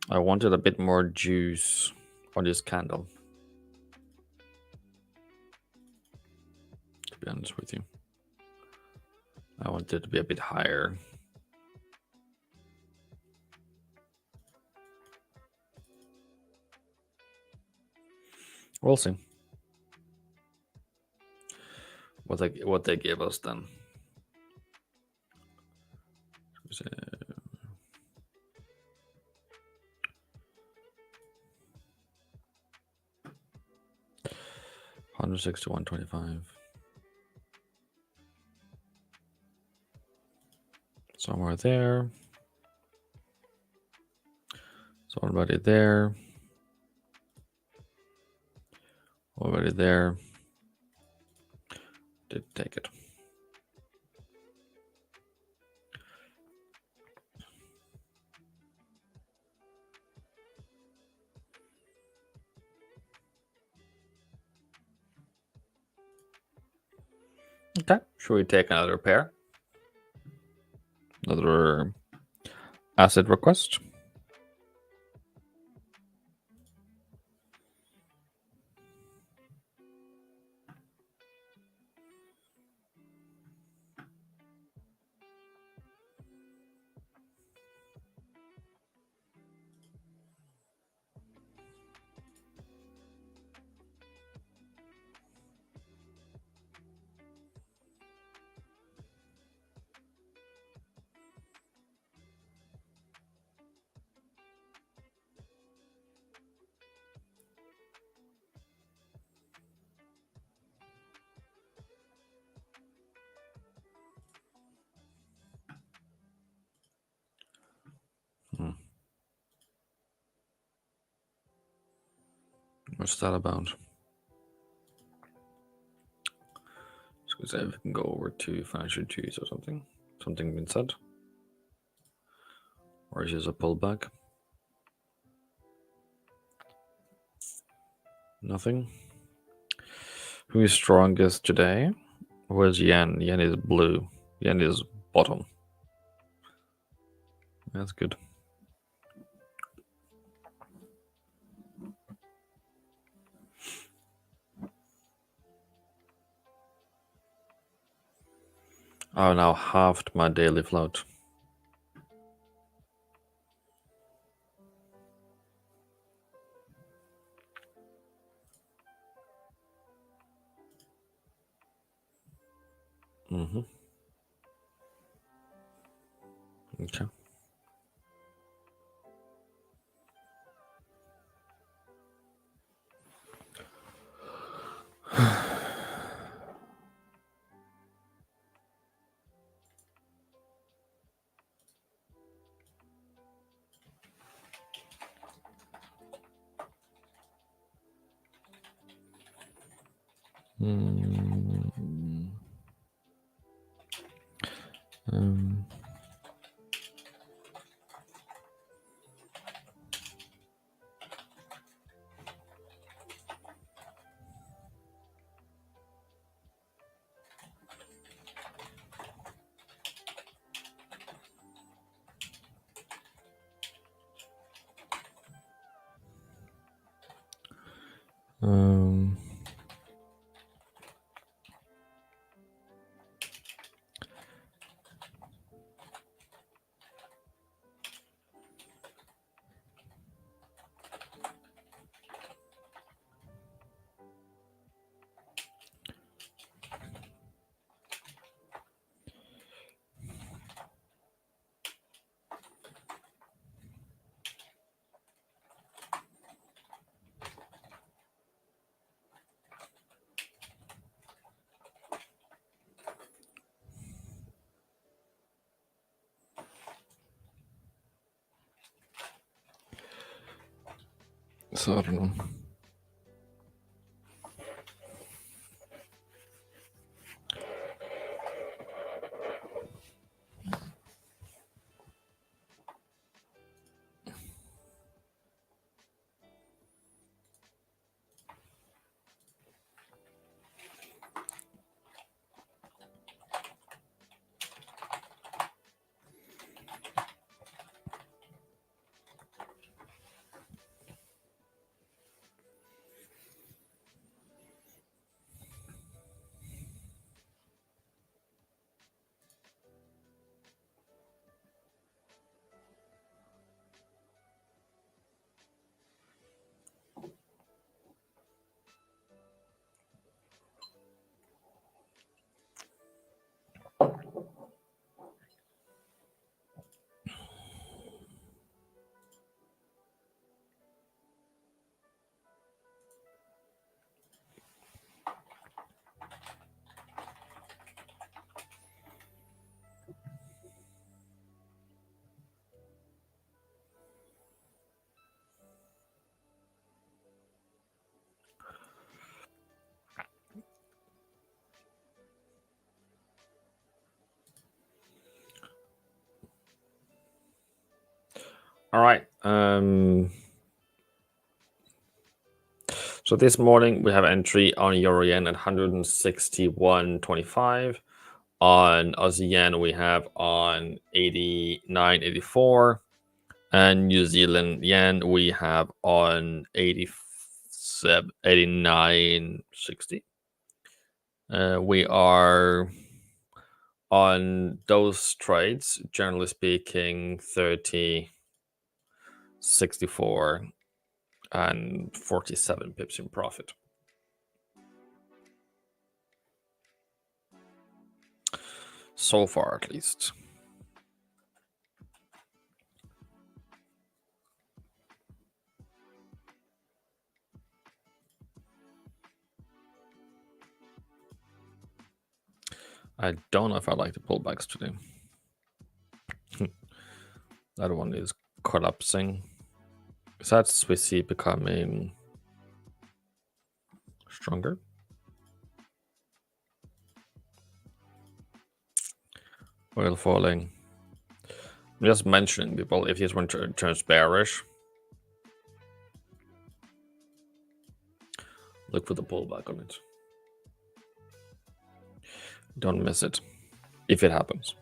I wanted a bit more juice on this candle, to be honest with you. I wanted it to be a bit higher. We'll see what they give us then. $161.25. Somewhere there. So already there. Already there. Did take it. Okay. Should we take another pair? Another asset request? What's that about? Let's say we can go over to financial Tuesday or something. Something been said? Or is this a pullback? Nothing. Who is strongest today? Where's yen? Yen is blue. Yen is bottom. That's good. I've now halved my daily float. Mm-hmm. Okay. So I don't know. All right. So this morning we have entry on Euro Yen at 161.25. On Aussie Yen we have on 89.84. And New Zealand Yen we have on 89.60. We are on those trades, generally speaking, 30, 64, and 47 pips in profit. So far, at least. I don't know if I like the pullbacks today. That one is collapsing. Is that Swissy becoming stronger. Oil falling. I'm just mentioning people if this one turns bearish. Look for the pullback on it. Don't miss it if it happens.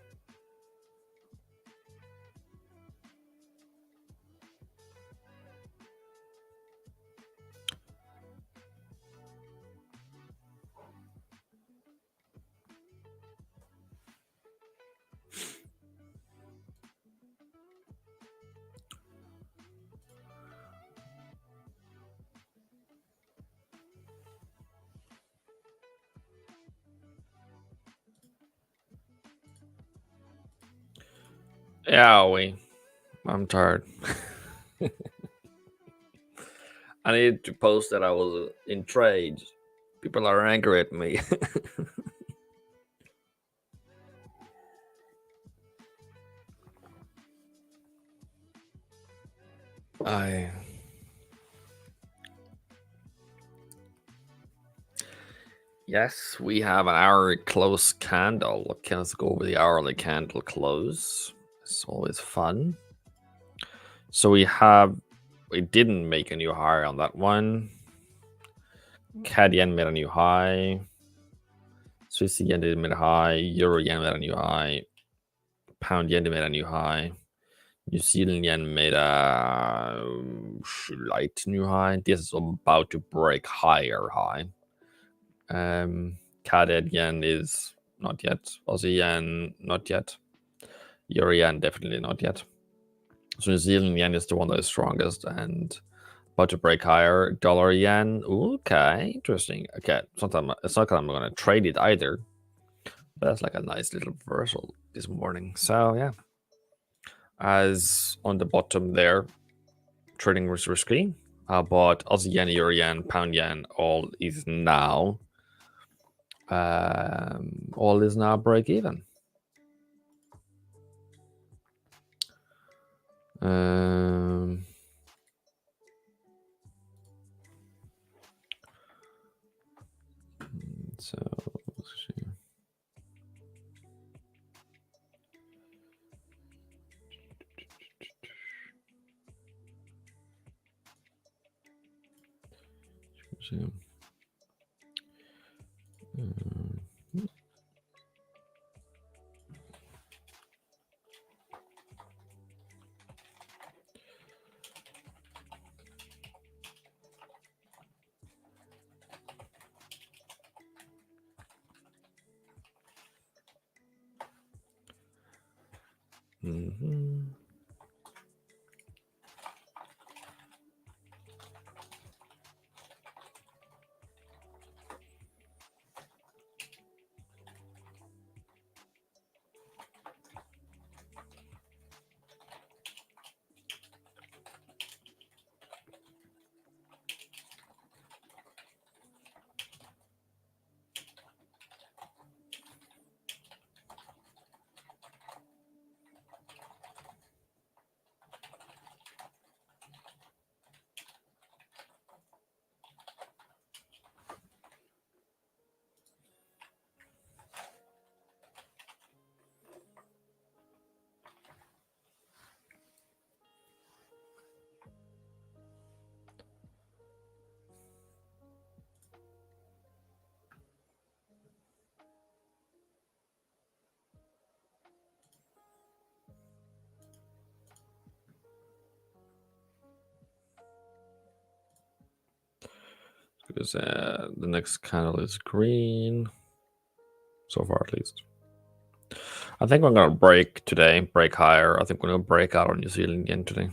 Yeah, I'm tired. I need to post that I was in trade. People are angry at me. Yes, we have an hourly close candle. Let's go over the hourly candle close. It's always fun. So we didn't make a new high on that one. CAD yen made a new high. Swiss yen did made a high. Euro yen made a new high. Pound yen made a new high. New Zealand yen made a slight new high. This is about to break higher high. CAD yen is not yet. Aussie yen, not yet. Euro yen, definitely not yet. So New Zealand yen is the one that is strongest and about to break higher. Dollar yen, okay, interesting. Okay, it's not that I'm going to trade it either. But that's like a nice little reversal this morning. So yeah, as on the bottom there, trading was risky. But Aussie yen, Euro yen, Pound yen, all is now break even. So let's see. Because the next candle is green, so far at least. I think I'm gonna break today, break higher. I think we're gonna break out on New Zealand yen today.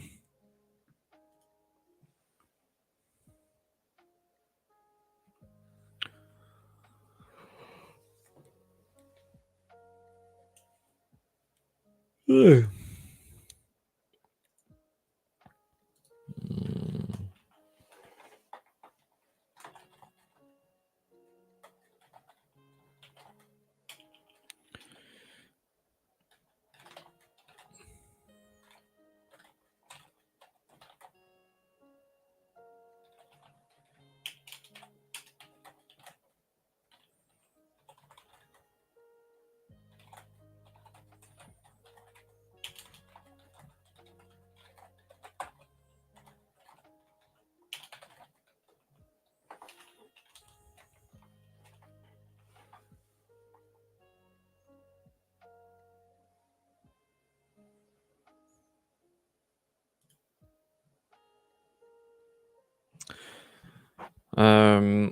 How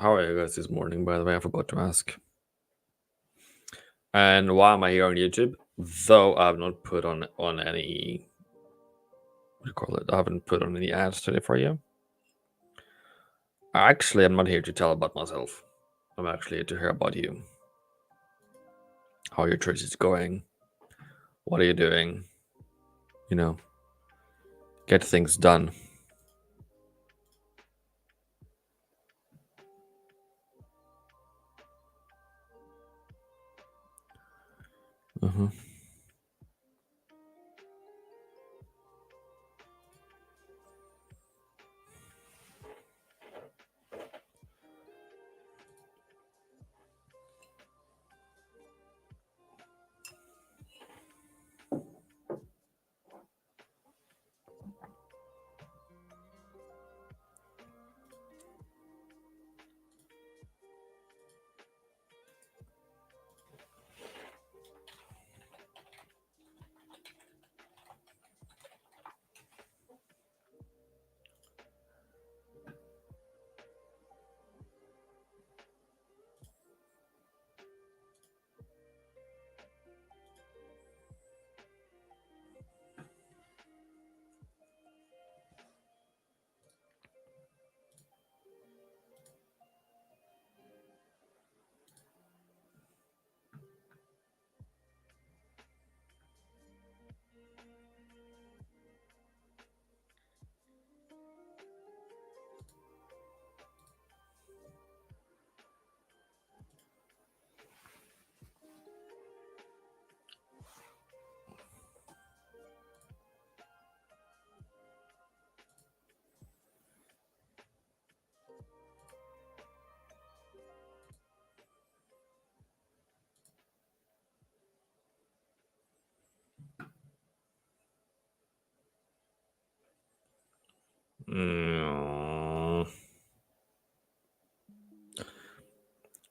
are you guys this morning, by the way? I forgot to ask. And why am I here on YouTube? Though I have not put on any, what do you call it? I haven't put on any ads today for you. Actually, I'm not here to tell about myself. I'm actually here to hear about you. How your church is going. What are you doing? You know, get things done. Mm-hmm.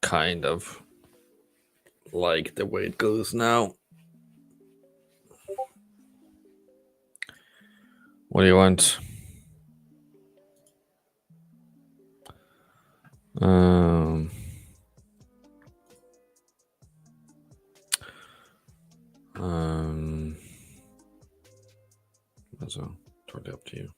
Kind of like the way it goes now. What do you want? That's totally up to you.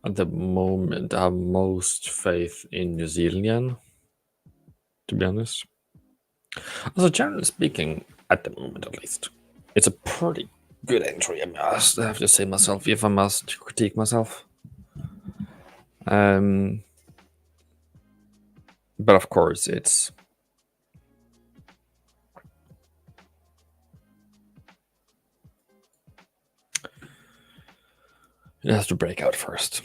At the moment, I have most faith in New Zealand, to be honest. Also, generally speaking, at the moment at least, it's a pretty good entry. I must have to say myself, if I must critique myself. But of course, it's It has to break out first.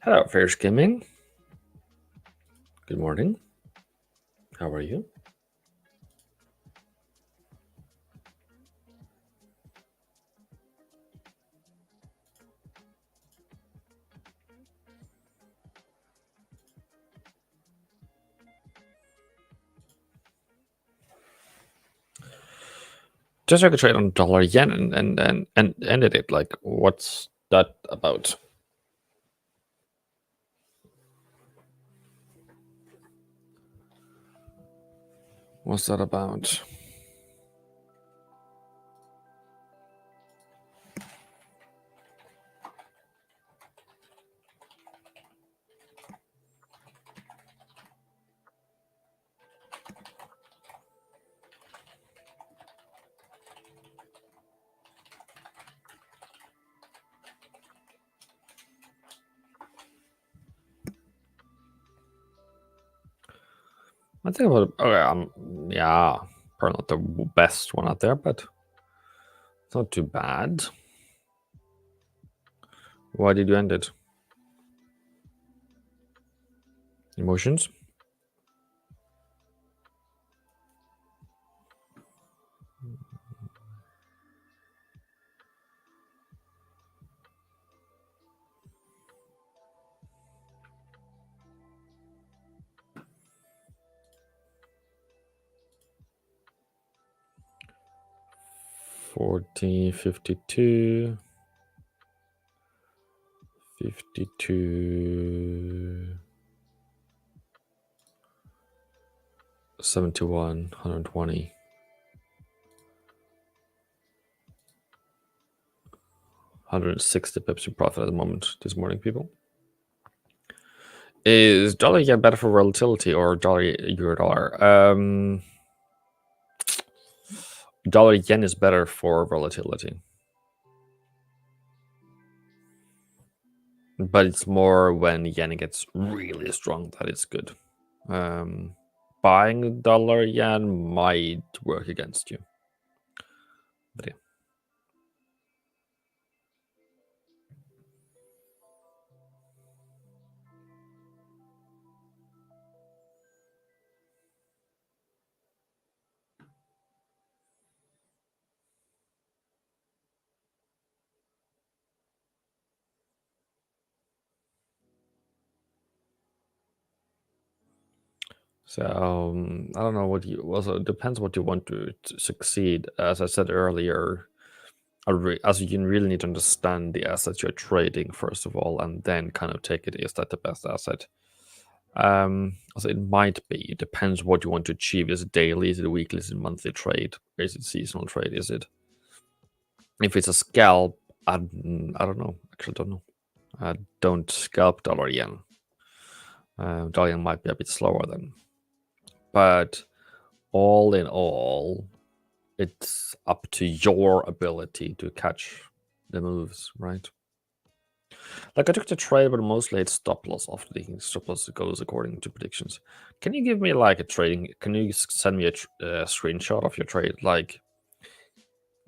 Hello, Fair Skimming. Good morning. How are you? Just like a trade on dollar yen and ended it. Like, what's that about? What's that about? I think about okay, yeah, probably not the best one out there, but it's not too bad. Why did you end it? Emotions? $40, 52, 52, 71, 120. 160 pips in profit at the moment this morning, people. Is dollar yen better for volatility or dollar euro dollar? Dollar yen is better for volatility, but it's more when yen gets really strong that it's good. Buying dollar yen might work against you. But yeah. So I don't know what you. Also, it depends what you want to succeed. As I said earlier, as you really need to understand the assets you're trading first of all, and then kind of take it. Is that the best asset? Also, it might be. It depends what you want to achieve. Is it daily? Is it a weekly? Is it a monthly trade? Or is it seasonal trade? Is it? If it's a scalp, I don't know. Actually, don't know. I don't scalp dollar yen. Dollar yen might be a bit slower then, but all in all, it's up to your ability to catch the moves, right? Like I took the trade, but mostly it's stop loss after the stop loss goes according to predictions. Can you give me like a trading? Can you send me a screenshot of your trade? Like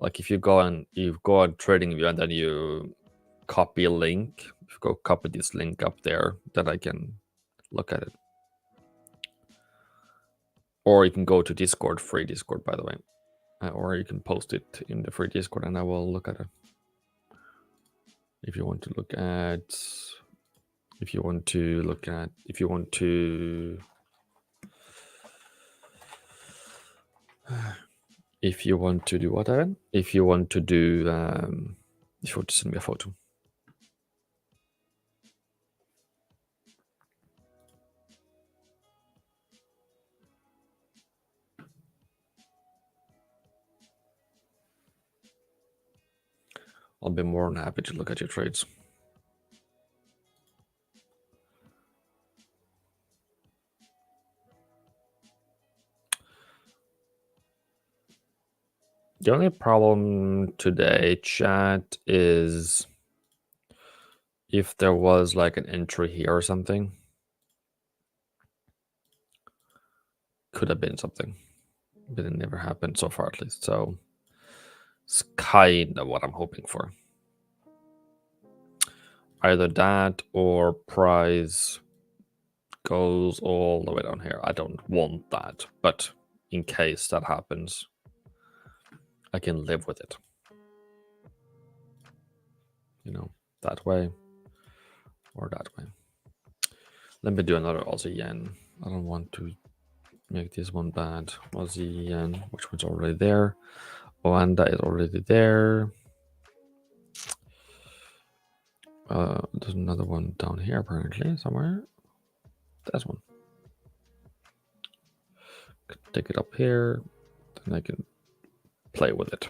if you go on trading view and then you copy a link, if you go copy this link up there, then I can look at it. Or you can go to Discord, free Discord, by the way. Or you can post it in the free Discord and I will look at it. If you want to look at, if you want to do whatever, if you want to send me a photo. I'll be more than happy to look at your trades. The only problem today, chat, is if there was like an entry here or something, could have been something, but it never happened so far, at least. So it's kind of what I'm hoping for. Either that or price goes all the way down here. I don't want that, but in case that happens, I can live with it. You know, that way or that way. Let me do another Aussie yen. I don't want to make this one bad. Aussie yen, which one's already there? Oanda is already there. There's another one down here apparently somewhere. That one. Take it up here, then I can play with it.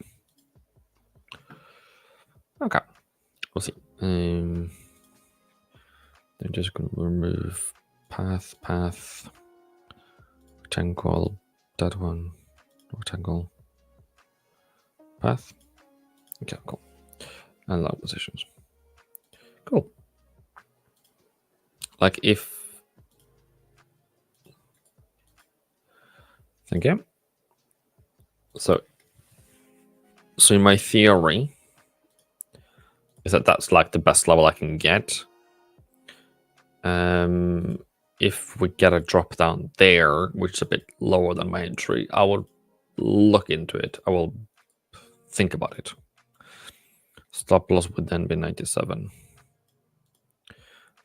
Okay, we'll see. I'm just going to remove path, rectangle, that one, rectangle, path. Okay, cool. And long positions. Cool. Like if... Thank you. So in my theory is that that's like the best level I can get. If we get a drop down there, which is a bit lower than my entry, I will look into it. I will think about it. Stop loss would then be 97.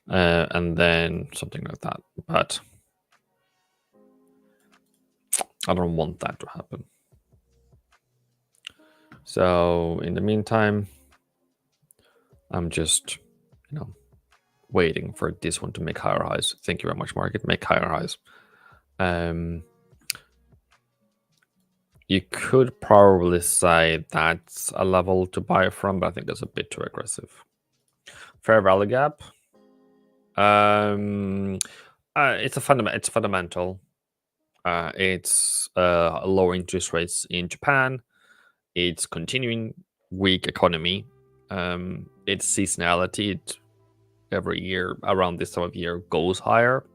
And then something like that. But I don't want that to happen. So in the meantime, I'm just, waiting for this one to make higher highs. Thank you very much, market. Make higher highs. You could probably say that's a level to buy from, but I think that's a bit too aggressive. Fair value gap. It's a fundamental. It's lower interest rates in Japan. It's continuing weak economy. It's seasonality. It every year around this time of year goes higher.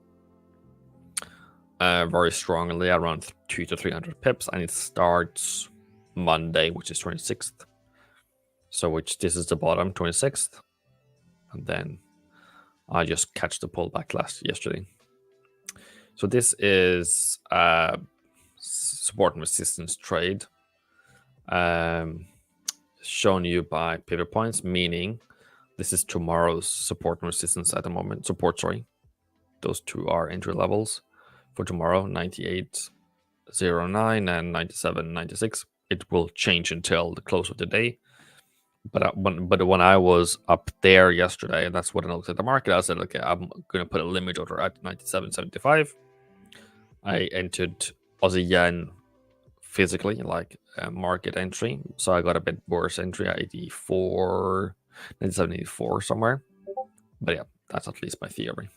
Very strongly, around 200 to 300 pips, and it starts Monday, which is 26th. So this is the bottom, 26th, and then I just catch the pullback yesterday. So this is support and resistance trade, shown you by pivot points, meaning this is tomorrow's support and resistance at the moment. Support, sorry. Those two are entry levels for tomorrow, 98.09 and 97.96. It will change until the close of the day. But when I was up there yesterday, and that's when I looked at the market, I said, okay, I'm going to put a limit order at 97.75. I entered Aussie yen physically, like a market entry. So I got a bit worse entry at 84, 97.84 somewhere. But yeah, that's at least my theory.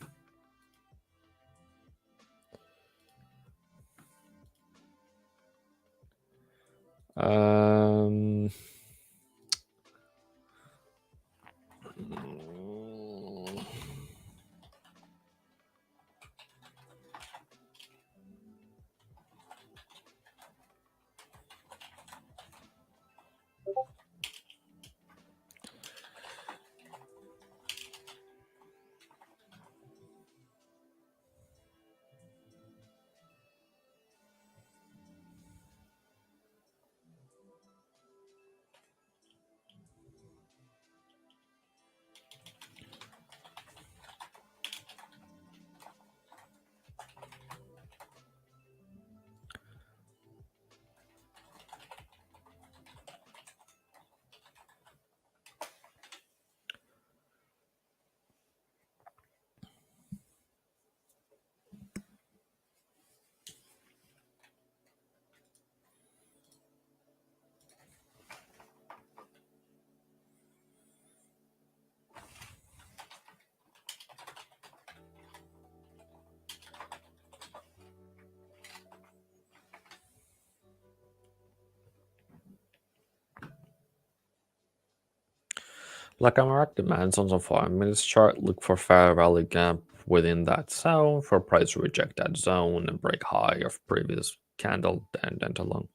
Like our demands on the 5 minutes chart, look for fair value gap within that zone for price to reject that zone and break high of previous candle and then to long.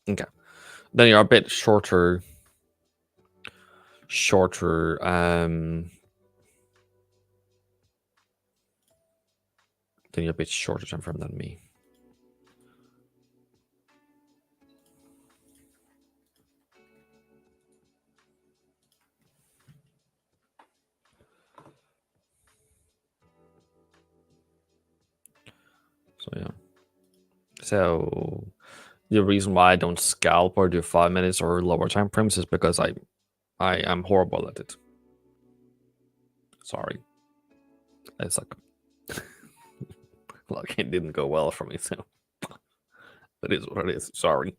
Okay. Then you're a bit shorter. Then you're a bit shorter time frame than me. So yeah. So the reason why I don't scalp or do 5 minutes or lower time frames is because I am horrible at it. Sorry. I suck. Like it didn't go well for me, so that is what it is. Sorry.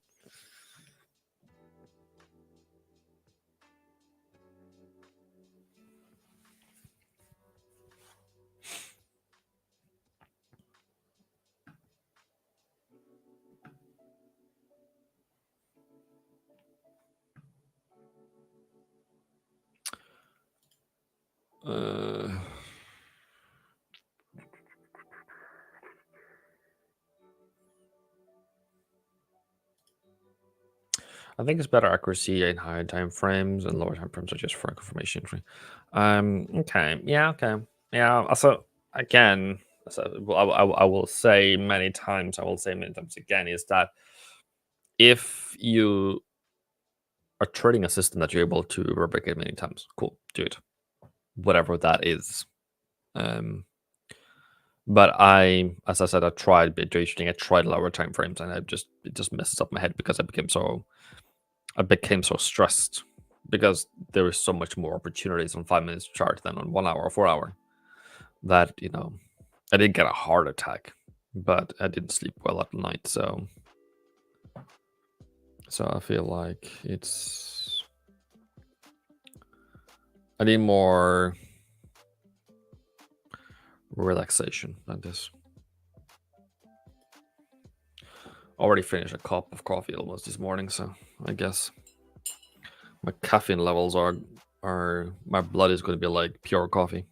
I think it's better accuracy in higher time frames and lower time frames are just for confirmation. Okay. Yeah. Okay. Yeah. Also, again, I will say many times. I will say many times again is that if you are trading a system that you're able to replicate many times, cool, do it. Whatever that is. But as I said, I tried bit trading. I tried lower time frames, and it just messes up my head because I became so stressed because there is so much more opportunities on 5 minutes chart than on 1 hour or 4 hour that I did get a heart attack, but I didn't sleep well at night. So I feel like I need more relaxation than this. Already finished a cup of coffee almost this morning, so I guess my caffeine levels are my blood is going to be like pure coffee.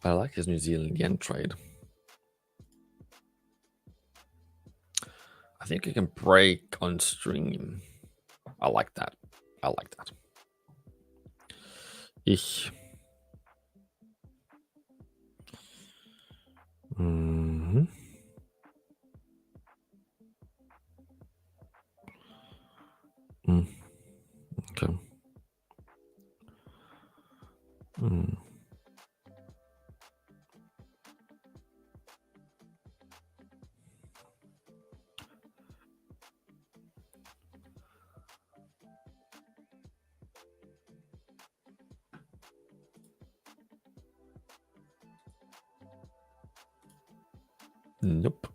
I like his New Zealand yen trade. I think you can break on stream. I like that. Ich. Mm-hmm. Okay. Nope.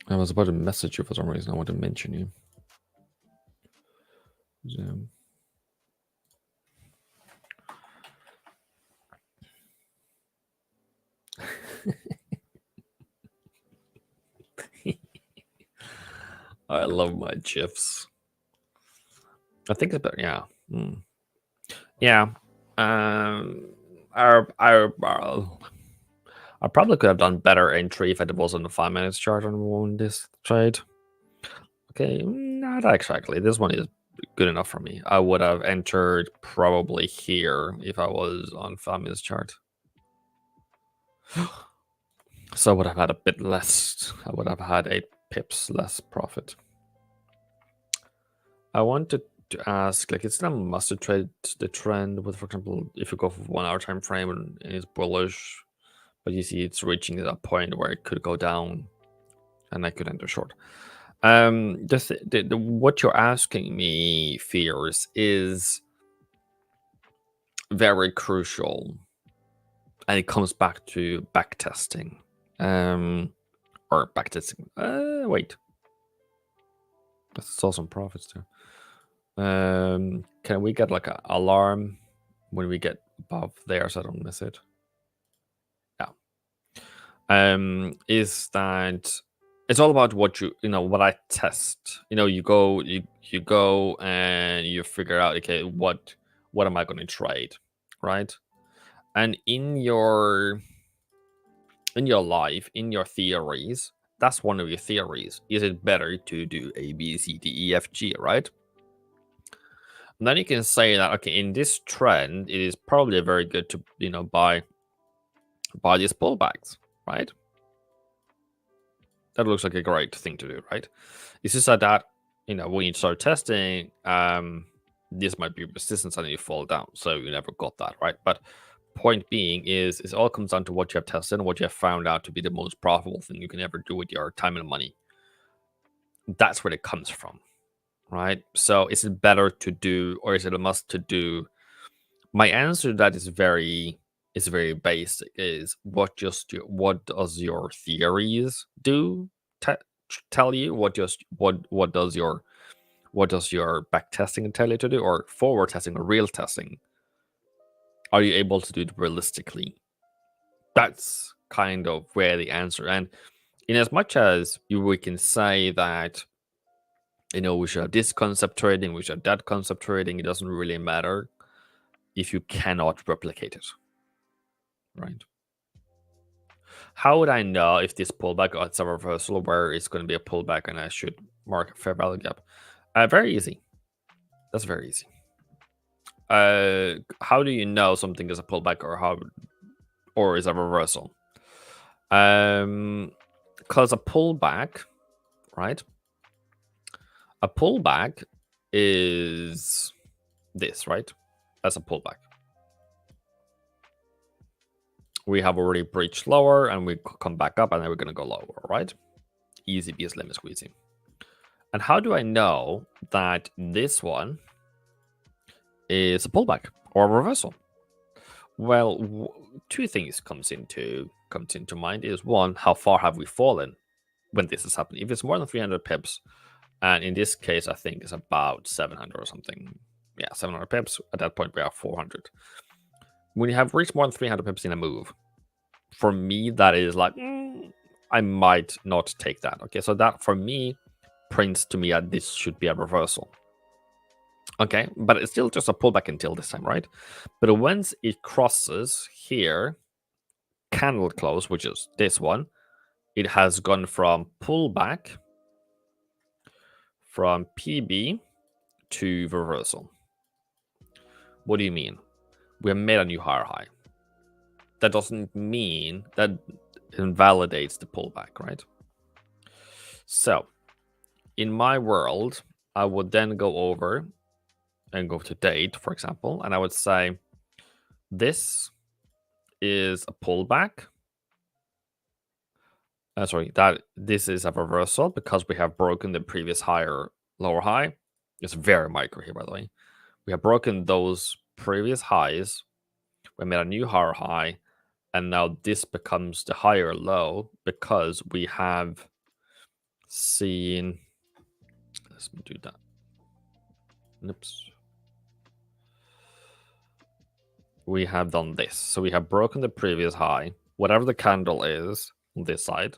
I was about to message you for some reason. I want to mention you. I love my GIFs. I think it's better. Yeah. Yeah. I probably could have done better entry if it wasn't a 5 minutes chart on this trade. Okay, not exactly. This one is good enough for me. I would have entered probably here if I was on 5 minutes chart. So I would have had a bit less. I would have had 8 pips less profit. I wanted to ask, like, it's not a must trade the trend with, for example, if you go for 1 hour time frame and it's bullish, but you see it's reaching that point where it could go down and I could enter short. What you're asking me, Fears, is very crucial, and it comes back to backtesting, or backtesting. Wait. I saw some profits too. Can we get like an alarm when we get above there so I don't miss it? Yeah. Is that it's all about what what I test. You go and you figure out, okay, what am I going to trade, right? And in your life, in your theories, that's one of your theories. Is it better to do A, B, C, D, E, F, G, right? And then you can say that, okay, in this trend, it is probably very good to, buy these pullbacks, right? That looks like a great thing to do, right? It's just that, when you start testing, this might be resistance and you fall down. So you never got that, right? But point being is it all comes down to what you have tested and what you have found out to be the most profitable thing you can ever do with your time and money. That's where it comes from, right? So is it better to do or is it a must to do? My answer to that is very basic. Is what does your theories do? Tell you what does your back testing tell you to do, or forward testing or real testing? Are you able to do it realistically? That's kind of where the answer. And in as much as we can say that we should have this concept trading, we should have that concept trading, it doesn't really matter if you cannot replicate it, right? How would I know if this pullback or it's a reversal where it's going to be a pullback and I should mark a fair value gap? Very easy. That's very easy. How do you know something is a pullback or is a reversal? Because a pullback, right? A pullback is this, right? That's a pullback. We have already breached lower and we come back up and then we're going to go lower, right? Easy peasy lemon squeezy. And how do I know that this one is a pullback or a reversal? Well, two things comes into mind. Is one, how far have we fallen when this is happening? If it's more than 300 pips, and in this case, I think it's about 700 or something. Yeah, 700 pips. At that point, we are 400. When you have reached more than 300 pips in a move, for me, that is like, I might not take that. Okay, so that for me prints to me that this should be a reversal. Okay, but it's still just a pullback until this time, right? But once it crosses here, candle close, which is this one, it has gone from pullback from PB to reversal. What do you mean? We have made a new higher high. That doesn't mean that invalidates the pullback, right? So in my world, I would then go over and go to date, for example, and I would say this is a pullback. That this is a reversal because we have broken the previous higher lower high. It's very micro here, by the way. We have broken those previous highs. We made a new higher high, and now this becomes the higher low because we have seen. Let's do that. Oops. We have done this. So we have broken the previous high, whatever the candle is on this side.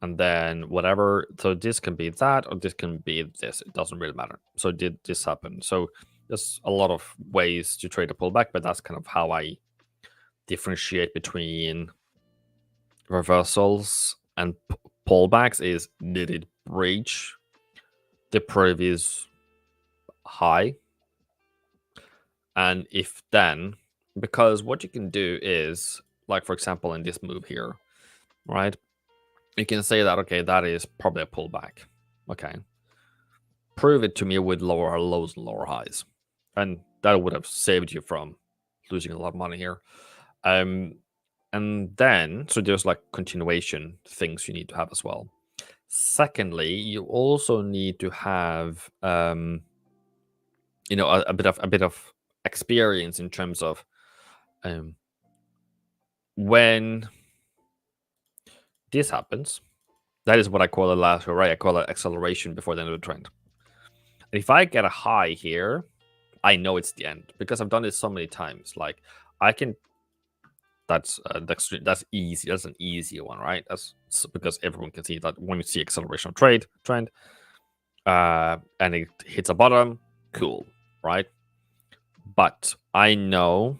And then whatever, so this can be that or this can be this. It doesn't really matter. So did this happen? So there's a lot of ways to trade a pullback, but that's kind of how I differentiate between reversals and pullbacks. Is did it breach the previous high? And if then, because what you can do is, like, for example, in this move here, right? You can say that, okay, that is probably a pullback. Okay. Prove it to me with lower lows and lower highs. And that would have saved you from losing a lot of money here. And then, so there's like continuation things you need to have as well. Secondly, you also need to have, a bit of experience in terms of when this happens, That is what I call a lateral, right? I call it acceleration before the end of the trend. And if I get a high here, I know it's the end because I've done this so many times. Like I can. That's easy. That's an easy one, right? That's because everyone can see that when you see acceleration of trend, and it hits a bottom, cool, right? But I know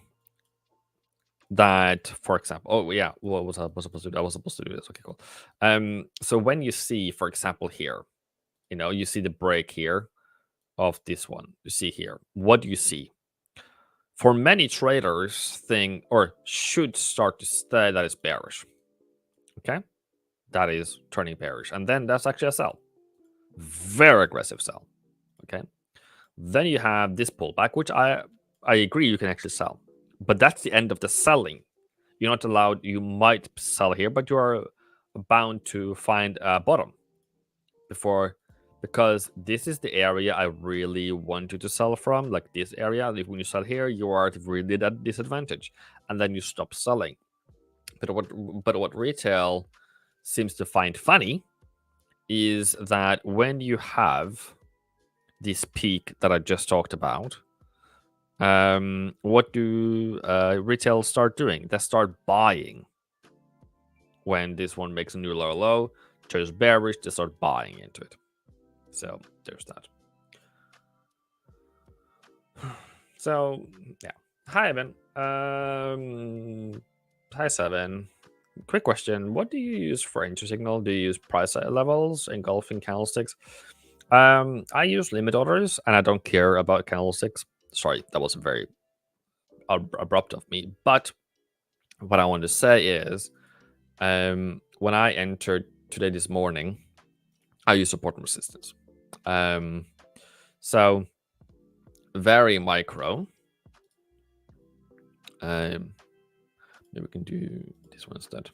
that, for example, oh yeah, what was I supposed to do? I was supposed to do this. Okay, cool. So when you see, for example, here, you see the break here of this one. You see here. What do you see? For many traders, think or should start to say that it's bearish. Okay, that is turning bearish, and then that's actually a sell, very aggressive sell. Okay, then you have this pullback, which I agree you can actually sell, but that's the end of the selling. You're not allowed. You might sell here, but you are bound to find a bottom before, because this is the area I really want you to sell from. Like this area, if when you sell here, you are really at a disadvantage, and then you stop selling. But what retail seems to find funny is that when you have this peak that I just talked about, what do retail start doing? They start buying. When this one makes a new lower low, turns bearish, they start buying into it. So there's that. So yeah. Hi Evan. Hi Seven. Quick question. What do you use for entry signal? Do you use price levels, engulfing candlesticks? I use limit orders, and I don't care about candlesticks. Sorry, that was very abrupt of me. But what I want to say is, when I entered today this morning, I use support and resistance. So very micro. Maybe we can do this one instead.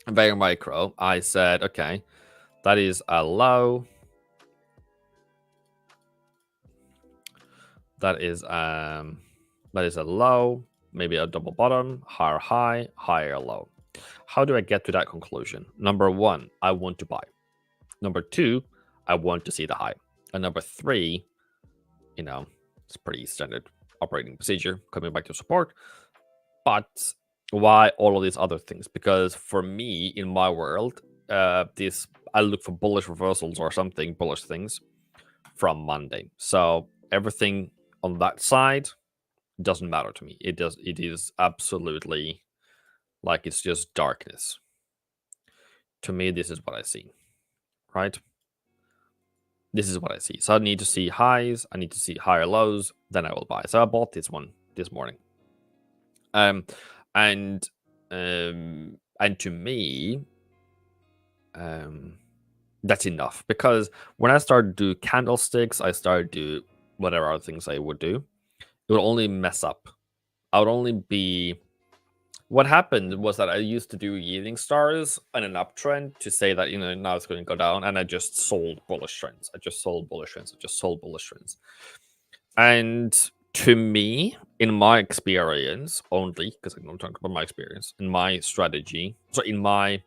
Very micro. I said, okay, that is a low. That is a low, maybe a double bottom, higher high, higher low. How do I get to that conclusion? Number one, I want to buy. Number two, I want to see the high. And number three, it's pretty standard operating procedure, coming back to support. But why all of these other things? Because for me, in my world, I look for bullish reversals or something, bullish things from Monday. So everything on that side doesn't matter to me. It is absolutely like it's just darkness. To me, this is what I see, right? This is what I see. So I need to see highs, I need to see higher lows, then I will buy. So I bought this one this morning. And to me, that's enough, because when I start to do candlesticks, I start to do whatever other things I would do, it would only mess up. I would only be. What happened was that I used to do evening stars and an uptrend to say that now it's going to go down, and I just sold bullish trends. And to me, in my experience, only because I'm talking about my experience, in my strategy, so in my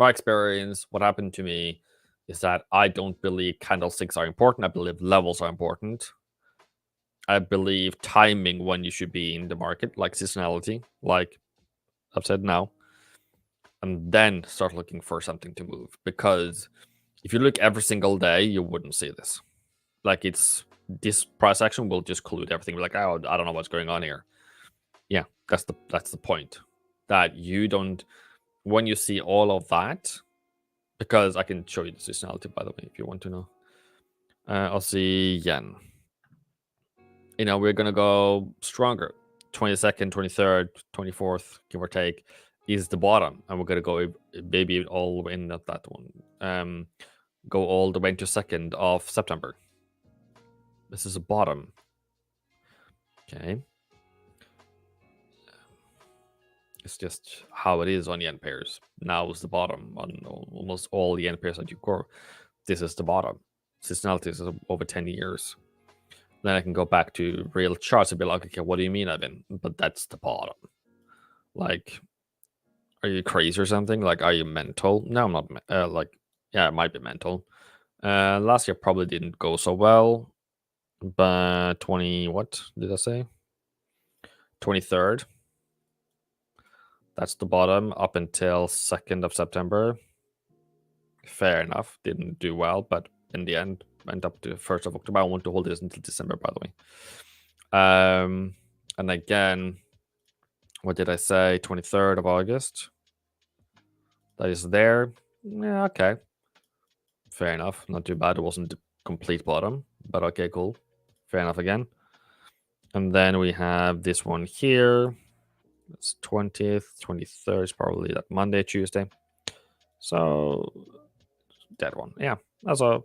experience, what happened to me is that I don't believe candlesticks are important. I believe levels are important. I believe timing when you should be in the market, like seasonality, like I've said now, and then start looking for something to move. Because if you look every single day, you wouldn't see this. Like this price action will just collude everything. We're like, oh, I don't know what's going on here. Yeah, that's the point. That you don't, when you see all of that, because I can show you the seasonality, by the way, if you want to know. I'll see yen. We're gonna go stronger. 22nd, 23rd, 24th, give or take, is the bottom, and we're gonna go maybe all the way in at that one. Go all the way into 2nd of September. This is a bottom. Okay. It's just how it is on yen pairs. Now is the bottom on almost all yen pairs that you core. This is the bottom. Seasonality is over 10 years. Then I can go back to real charts and be like, okay, what do you mean, Evan? But that's the bottom. Like, Are you crazy or something? Like, are you mental? No, I'm not. Yeah, it might be mental. Last year probably didn't go so well, but 20, what did I say? 23rd. That's the bottom up until 2nd of September. Fair enough. Didn't do well, but in the end, went up to 1st of October. I want to hold this until December, by the way. And again, what did I say? 23rd of August. That is there. Yeah, okay. Fair enough. Not too bad. It wasn't the complete bottom, but okay, cool. Fair enough again. And then we have this one here. It's 20th, 23rd is probably that Monday, Tuesday. So that one. Yeah. That's a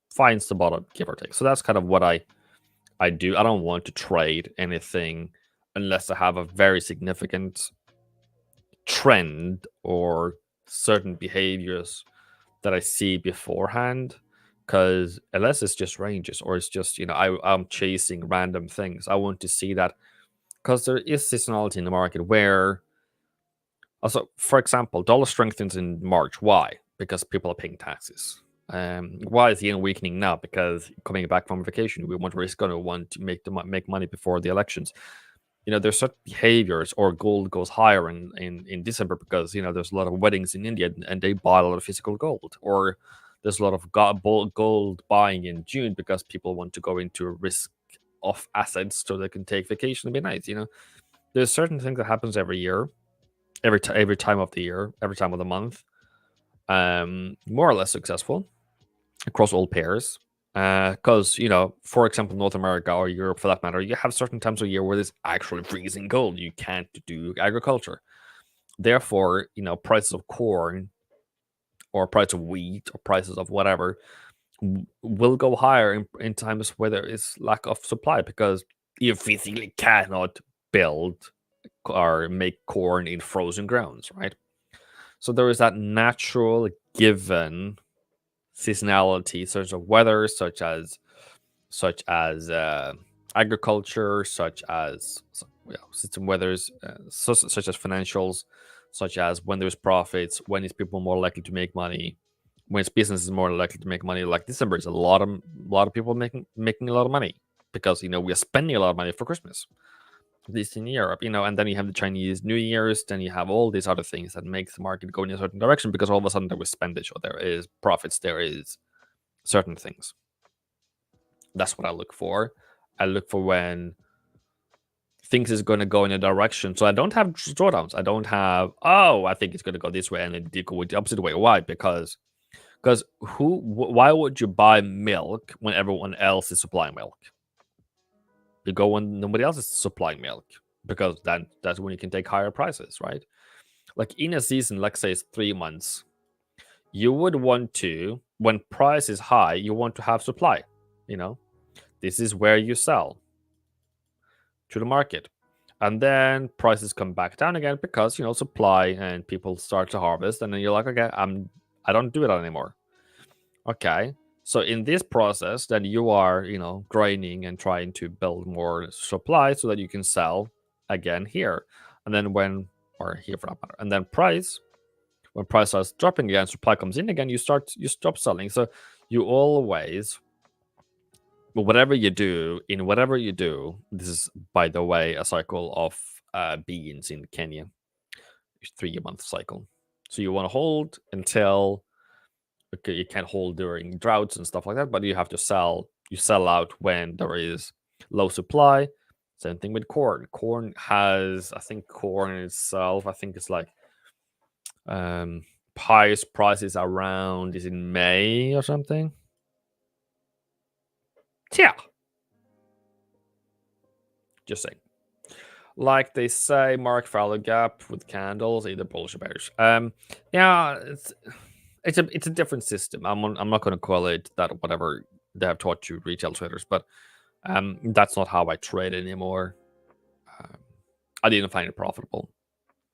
finds the bottom, give or take. So that's kind of what I do. I don't want to trade anything unless I have a very significant trend or certain behaviors that I see beforehand. Because unless it's just ranges or it's just, I'm chasing random things, I want to see that because there is seasonality in the market where, also, for example, dollar strengthens in March. Why? Because people are paying taxes. Why is the yen weakening now? Because coming back from vacation, we're going to want to make money before the elections. There's certain behaviors, or gold goes higher in December because there's a lot of weddings in India and they buy a lot of physical gold, or there's a lot of gold buying in June because people want to go into risk off assets so they can take vacation and be nice. There's certain things that happens every year, every time of the year, every time of the month, more or less successful across all pairs. Because, for example, North America or Europe for that matter, you have certain times of year where there's actually freezing cold. You can't do agriculture. Therefore, prices of corn or price of wheat or prices of whatever will go higher in times where there is lack of supply because you physically cannot build or make corn in frozen grounds, right? So there is that natural given seasonality, such as weather, such as agriculture, such as system weathers, such as financials, such as when there's profits, when is people more likely to make money, when is businesses more likely to make money. Like December is a lot of people making a lot of money because we are spending a lot of money for Christmas, at least in Europe, and then you have the Chinese New Year's, then you have all these other things that make the market go in a certain direction because all of a sudden there is expenditure, there is profits, there is certain things. That's what I look for. I look for when things is going to go in a direction. So I don't have drawdowns. I don't have, I think it's going to go this way and it did go the opposite way. Why? Because why would you buy milk when everyone else is supplying milk? You go when nobody else is supplying milk because that's when you can take higher prices, right? Like in a season, let's say it's 3 months, you would want to, when price is high, you want to have supply. This is where you sell to the market. And then prices come back down again because, supply and people start to harvest. And then you're like, okay, I don't do it anymore. Okay. So in this process, then you are, grinding and trying to build more supply so that you can sell again here. And then or here for that matter. And then when price starts dropping again, supply comes in again, you stop selling. So you always, whatever you do, this is, by the way, a cycle of beans in Kenya, 3-month cycle. So you want to hold until, okay, you can't hold during droughts and stuff like that, but you have to sell. You sell out when there is low supply. Same thing with corn. Corn itself, I think it's like highest prices around is in May or something. Yeah. Just saying. Like they say, mark value gap with candles, either bullish or bearish. Yeah, it's a different system. I'm not going to call it that, whatever they have taught you retail traders, but that's not how I trade anymore. I didn't find it profitable.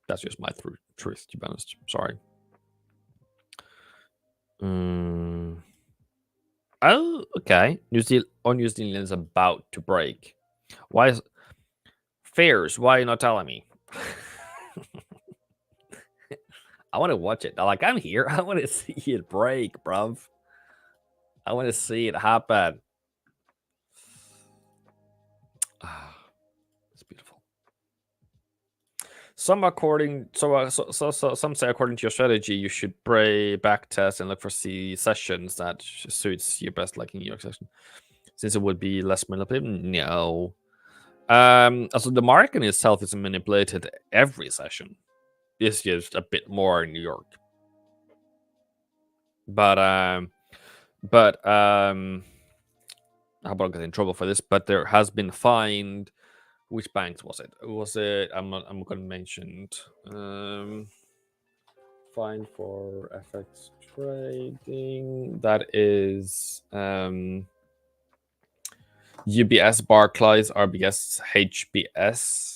That's just my truth, to be honest. Sorry. Oh, okay. New Zealand is about to break. Why is Fairs? Why are you not telling me? I want to watch it. Like, I'm here. I want to see it break, bruv. I want to see it happen. It's beautiful. Some say according to your strategy, you should pray back test and look for C sessions that suits your best liking your session, since it would be less manipulative. No. Also, the market in itself is manipulated every session. It's just a bit more in New York. But I hope I don't get in trouble for this. But there has been fined. Which banks was it? Was it? I'm going to mention. Fine for FX trading. That is UBS, Barclays, RBS, HBS.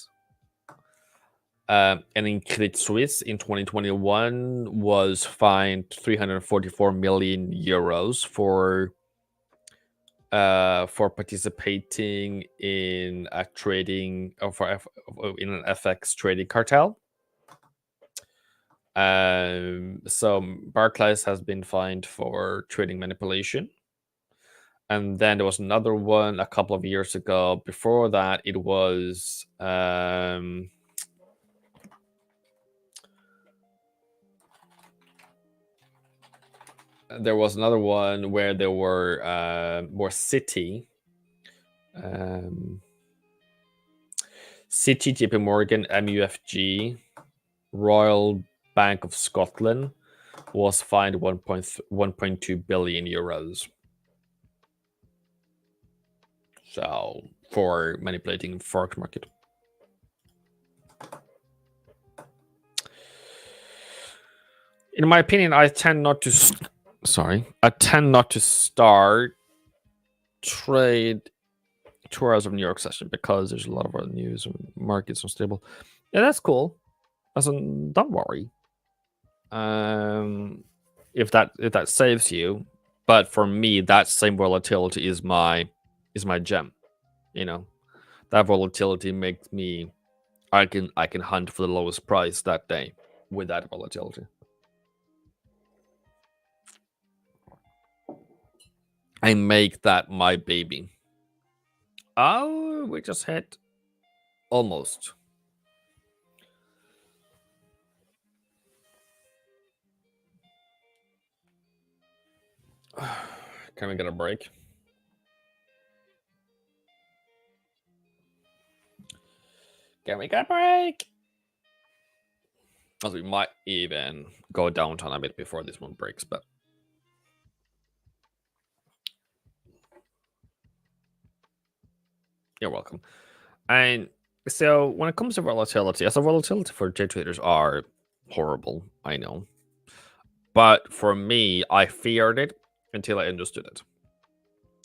And in Credit Suisse in 2021 was fined 344 million euros for participating in a trading or in an FX trading cartel. So Barclays has been fined for trading manipulation. And then there was another one a couple of years ago. Before that, it was there was another one where there were more Citi, JP Morgan, MUFG, Royal Bank of Scotland was fined 1.2 billion euros. So for manipulating Forex market. In my opinion, I tend not to start trade 2 hours of New York session because there's a lot of other news and markets unstable. Yeah, that's cool. Don't worry. If that saves you, but for me, that same volatility is my gem. You know, that volatility makes me. I can hunt for the lowest price that day with that volatility. I make that my baby. Oh, we just hit almost. Can we get a break? Can we get a break? Also, we might even go downtown a bit before this one breaks, but you're welcome. And so when it comes to volatility, so volatility for day traders are horrible, I know. But for me, I feared it until I understood it.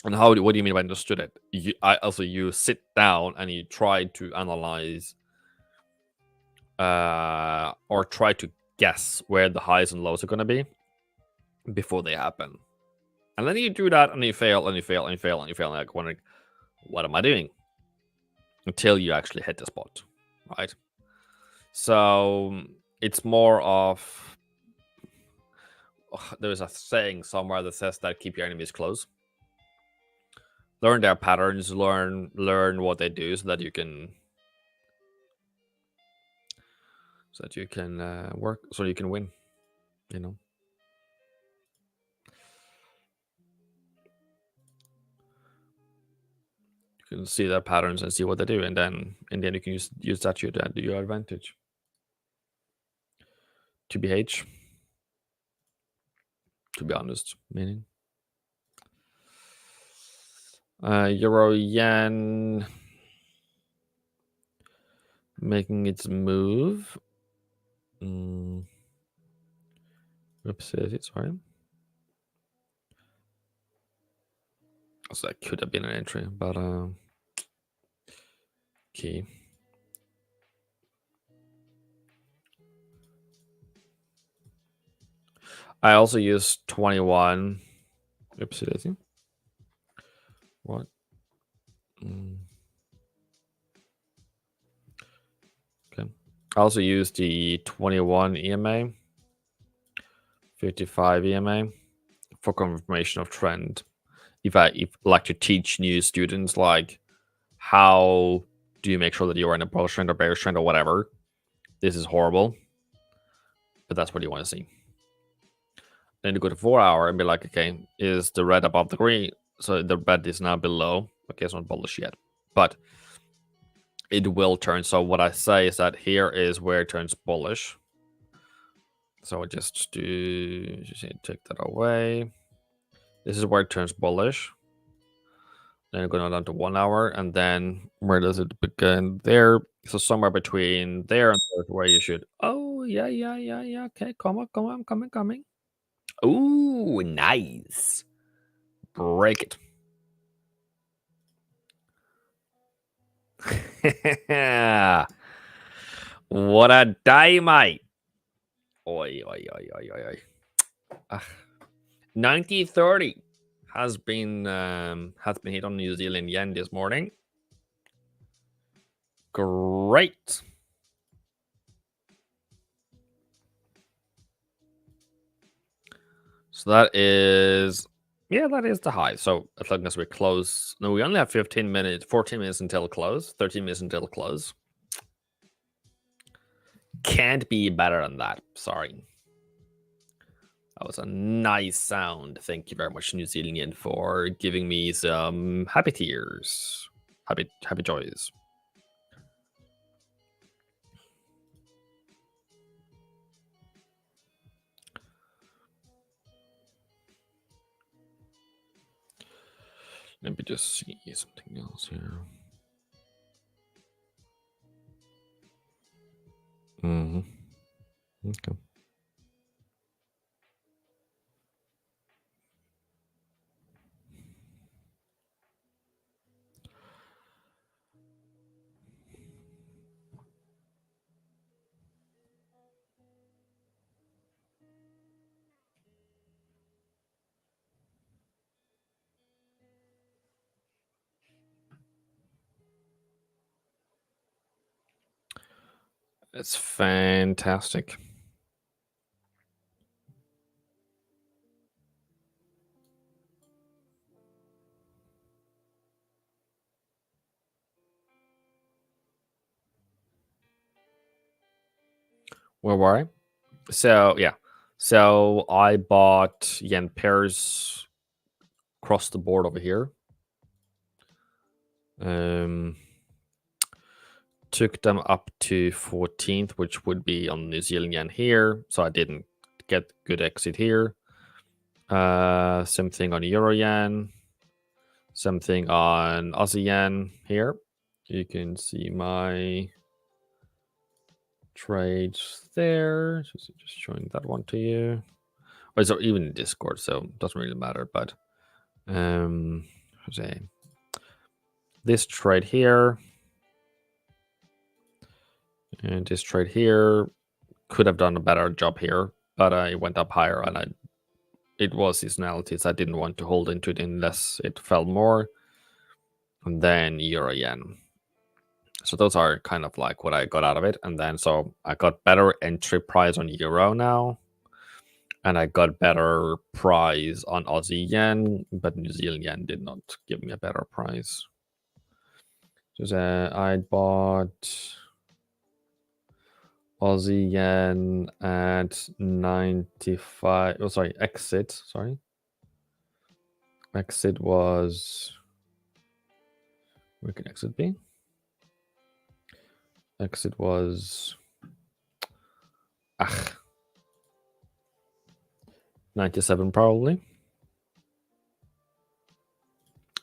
And what do you mean by understood it? You sit down and you try to analyze or try to guess where the highs and lows are going to be before they happen. And then you do that and you fail and you fail and you fail and you fail. And like wondering, what am I doing? Until you actually hit the spot, right? So it's more of there's a saying somewhere that says that keep your enemies close. Learn their patterns, learn what they do so that you can work, so you can win, you know. You can see their patterns and see what they do, and then you can use that to your advantage. TBH, to be honest, meaning Euro Yen making its move. Oops, sorry. So that could have been an entry, but key. I also use 21. Oops, what? Okay. I also use the 21 EMA 55 EMA for confirmation of trend. If I like to teach new students, like, how do you make sure that you're in a bullish trend or bearish trend or whatever? This is horrible, but that's what you want to see. Then you go to 4 hour and be like, okay, is the red above the green? So the red is now below. Okay, it's not bullish yet, but it will turn. So what I say is that here is where it turns bullish. So I just take that away. This is where it turns bullish. Then going down to 1 hour, and then where does it begin? There. So somewhere between there and there, where you should. Oh yeah. Okay, coming. Ooh, nice. Break it. What a day, mate. Oi. 90.30 has been hit on New Zealand yen this morning. Great. So that is the high. So as long as we close, no, we only have 14 minutes until close, 13 minutes until close. Can't be better than that. Sorry. That was a nice sound. Thank you very much, New Zealand, for giving me some happy tears. Happy joys. Let me just see something else here. Okay. It's fantastic. Where were I? So yeah. So I bought yen pairs across the board over here. Took them up to 14th, which would be on New Zealand yen here. So I didn't get good exit here. Same thing on Euro yen. Same thing on Aussie yen here. You can see my trades there. Just showing that one to you. Or so even in Discord, so it doesn't really matter. But this trade here and this trade here could have done a better job here, but I went up higher and it was seasonalities. I didn't want to hold into it unless it fell more. And then Euro yen. So those are kind of like what I got out of it. And then so I got better entry price on Euro now. And I got better price on Aussie yen, but New Zealand yen did not give me a better price. So I bought Aussie yen at 95. Oh, sorry, exit. Sorry. Exit was. Where can exit be? Exit was. 97 probably.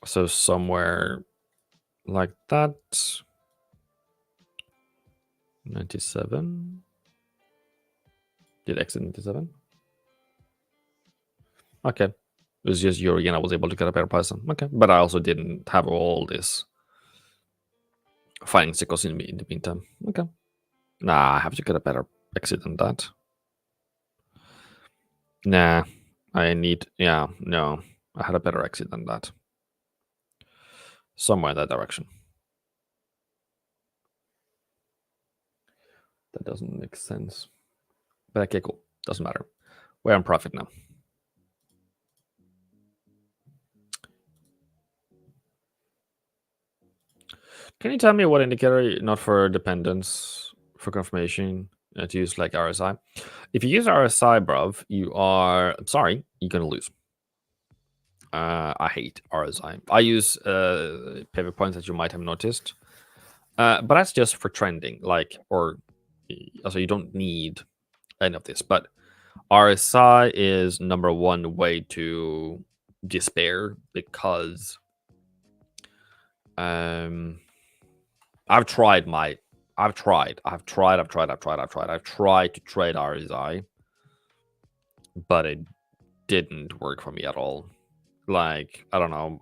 So somewhere like that. 97. Did exit 97? Okay. It was just Euro yen. I was able to get a better price on. Okay. But I also didn't have all this fighting sickles in the meantime. Okay. Nah, I have to get a better exit than that. Nah, I need. Yeah, no. I had a better exit than that. Somewhere in that direction. That doesn't make sense. But okay, cool. Doesn't matter. We're on profit now. Can you tell me what indicator, not for dependence, for confirmation, to use like RSI? If you use RSI, bruv, I'm sorry, you're gonna lose. I hate RSI. I use pivot points, that you might have noticed, but that's just for trending, also you don't need any of this. But RSI is number one way to despair, because I've tried to trade RSI, but it didn't work for me at all. Like, I don't know,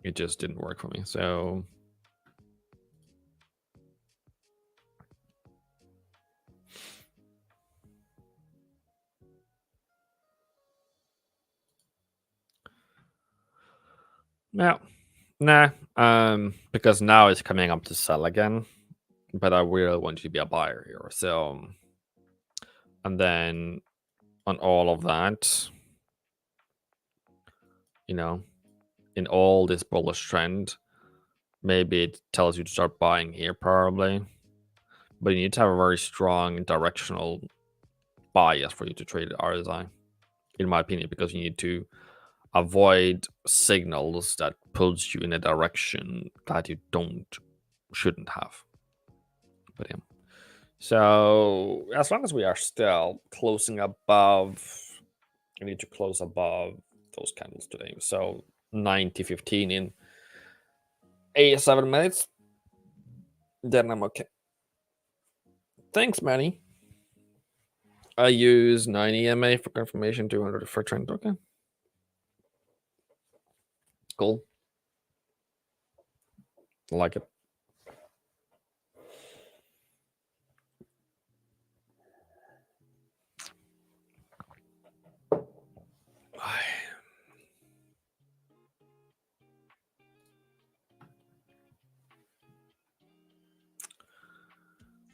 it just didn't work for me. So yeah, nah, because now it's coming up to sell again, but I really want to be a buyer here. So, and then on all of that, you know, in all this bullish trend, maybe it tells you to start buying here, probably. But you need to have a very strong directional bias for you to trade RSI, in my opinion, because you need to avoid signals that pulls you in a direction that you shouldn't have. But yeah. So as long as we are still closing above, I need to close above those candles today. So 90.15 in 87 minutes, then I'm okay. Thanks, Manny. I use 90 EMA for confirmation, 200 for trend. Okay. Cool. I like it.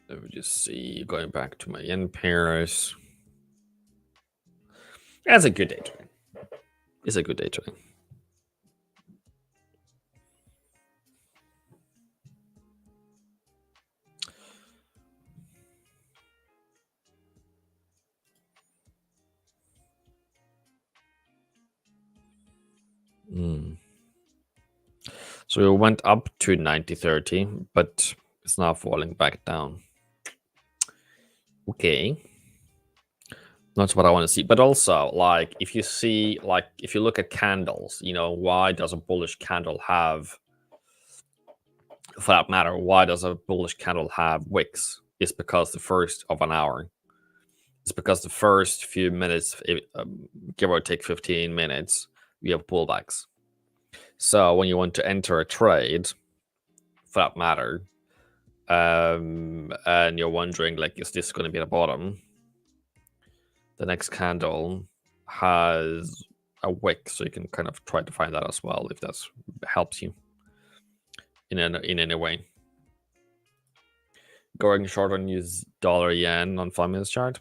Let me just see, going back to my yen pairs. That's a good day trading. It's a good day trading. So it went up to 90.30, but it's now falling back down. Okay. That's what I want to see. But also, like, if you look at candles, why does a bullish candle have, for that matter, why does a bullish candle have wicks? It's because the first of an hour. It's because the first few minutes, give or take 15 minutes, we have pullbacks. So when you want to enter a trade, for that matter, and you're wondering, like, is this going to be the bottom? The next candle has a wick, so you can kind of try to find that as well, if that helps you in any way. Going short on use dollar yen on 5 minutes chart.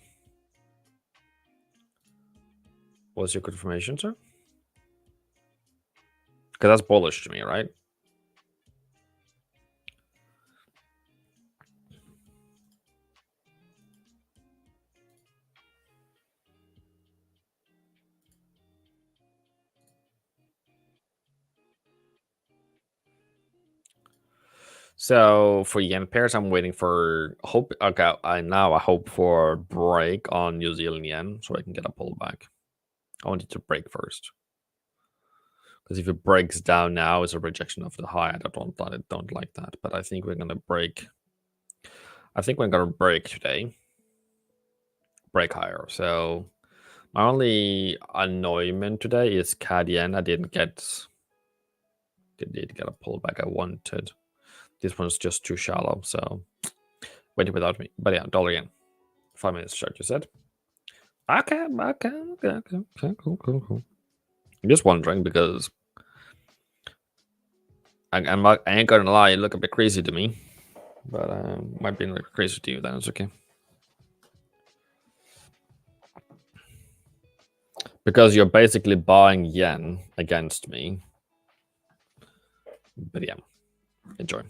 What's your confirmation, sir? Because that's bullish to me, right? So for yen pairs, I'm waiting for hope. Okay, I hope for break on New Zealand yen, so I can get a pullback. I want it to break first, because if it breaks down now, it's a rejection of the high. I don't like that. But I think we're gonna break. I think we're gonna break today. Break higher. So my only annoyment today is CAD yen. I did get a pullback I wanted. This one's just too shallow, so waiting without me. But yeah, dollar yen. 5 minutes chart, you said? Okay, cool. I'm just wondering, because I ain't gonna lie, it look a bit crazy to me. But might be like crazy to you, then it's okay. because you're basically buying yen against me. But yeah, enjoy.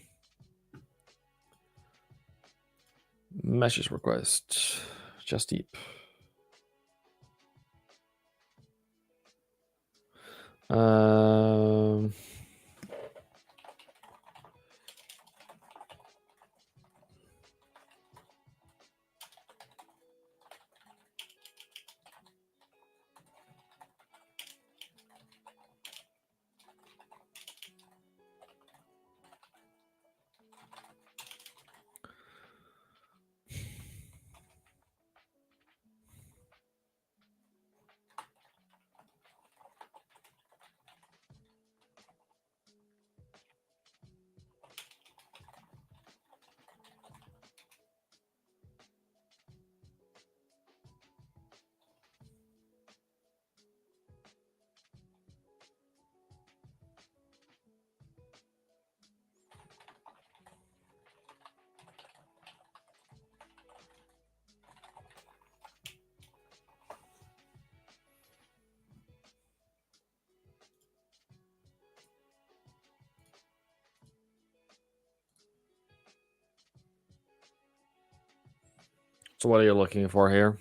Message request. Just deep. So what are you looking for here?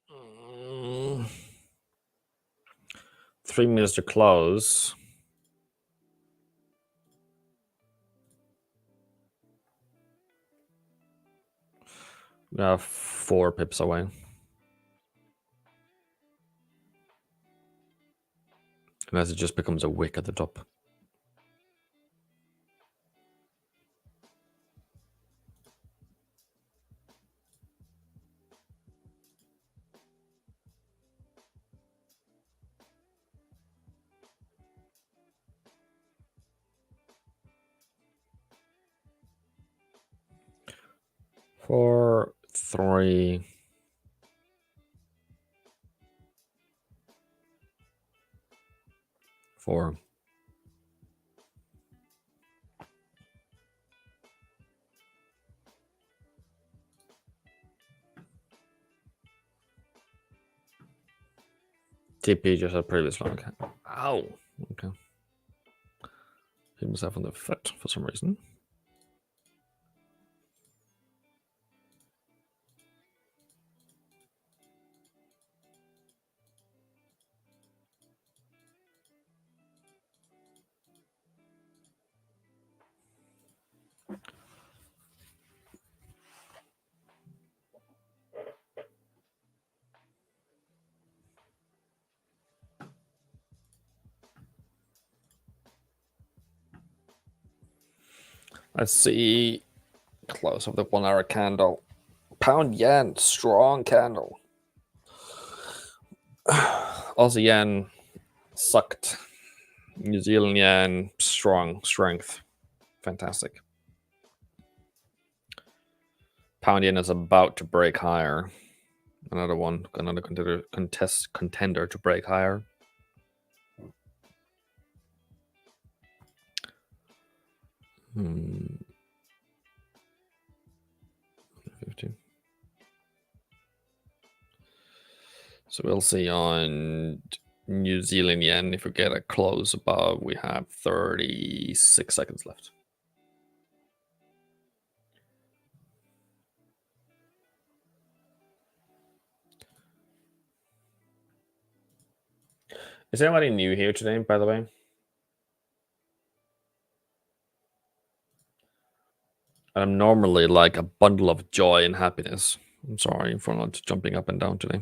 Mm. 3 minutes to close. Now 4 pips away. Unless it just becomes a wick at the top. Four, 3. Four. TP just had previous long. Ow. Okay. Hit myself on the foot for some reason. Let's see. Close of the 1 hour candle. Pound yen, strong candle. Aussie yen sucked. New Zealand yen, strong strength. Fantastic. Pound yen is about to break higher. Another one, another contender to break higher. Hmm. 50. So we'll see on New Zealand yen. If we get a close above, we have 36 seconds left. Is anybody new here today, by the way? I'm normally like a bundle of joy and happiness. I'm sorry for not jumping up and down today.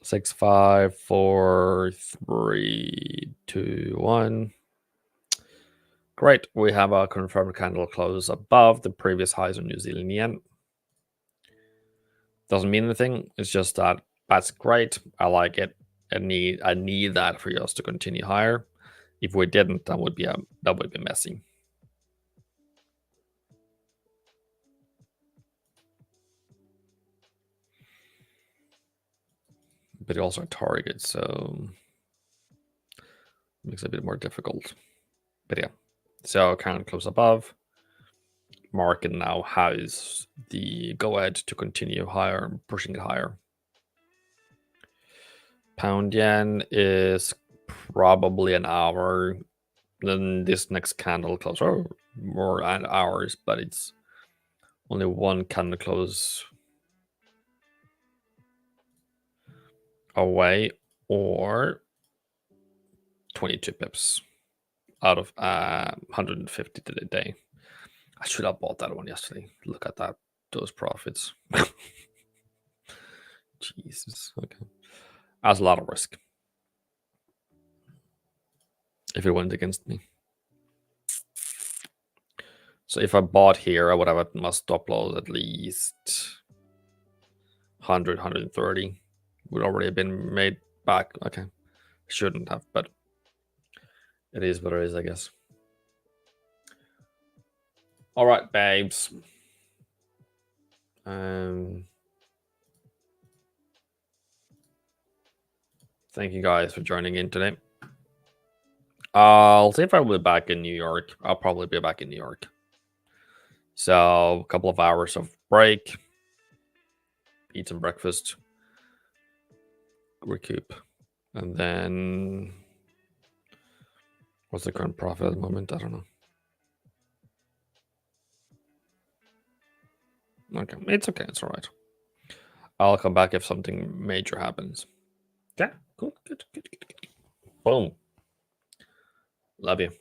Six, 5, 4, 3, 2, 1. Great. We have our confirmed candle close above the previous highs on New Zealand yen. Doesn't mean anything. It's just that that's great. I like it. I need that for us to continue higher. If we didn't, that would be messy. But it also a target, so makes it a bit more difficult. But yeah, so current close above. Market now has the go ahead to continue higher, pushing it higher. Pound yen is probably an hour. Then this next candle close, or more hours, but it's only one candle close away, or 22 pips out of 150 to the day. I should have bought that one yesterday. Look at that, those profits. Jesus, okay. That's a lot of risk if it went against me. So if I bought here, I would have my stop loss at least 100, 130. Would already have been made back. Okay, shouldn't have, but it is what it is, I guess. All right, babes. Thank you guys for joining in today. I'll see if I will be back in New York. I'll probably be back in New York. So a couple of hours of break, eat some breakfast, recoup, and then what's the current profit at the moment? I don't know. Okay, it's okay. It's all right. I'll come back if something major happens. Yeah, cool. Good. Boom. Love you.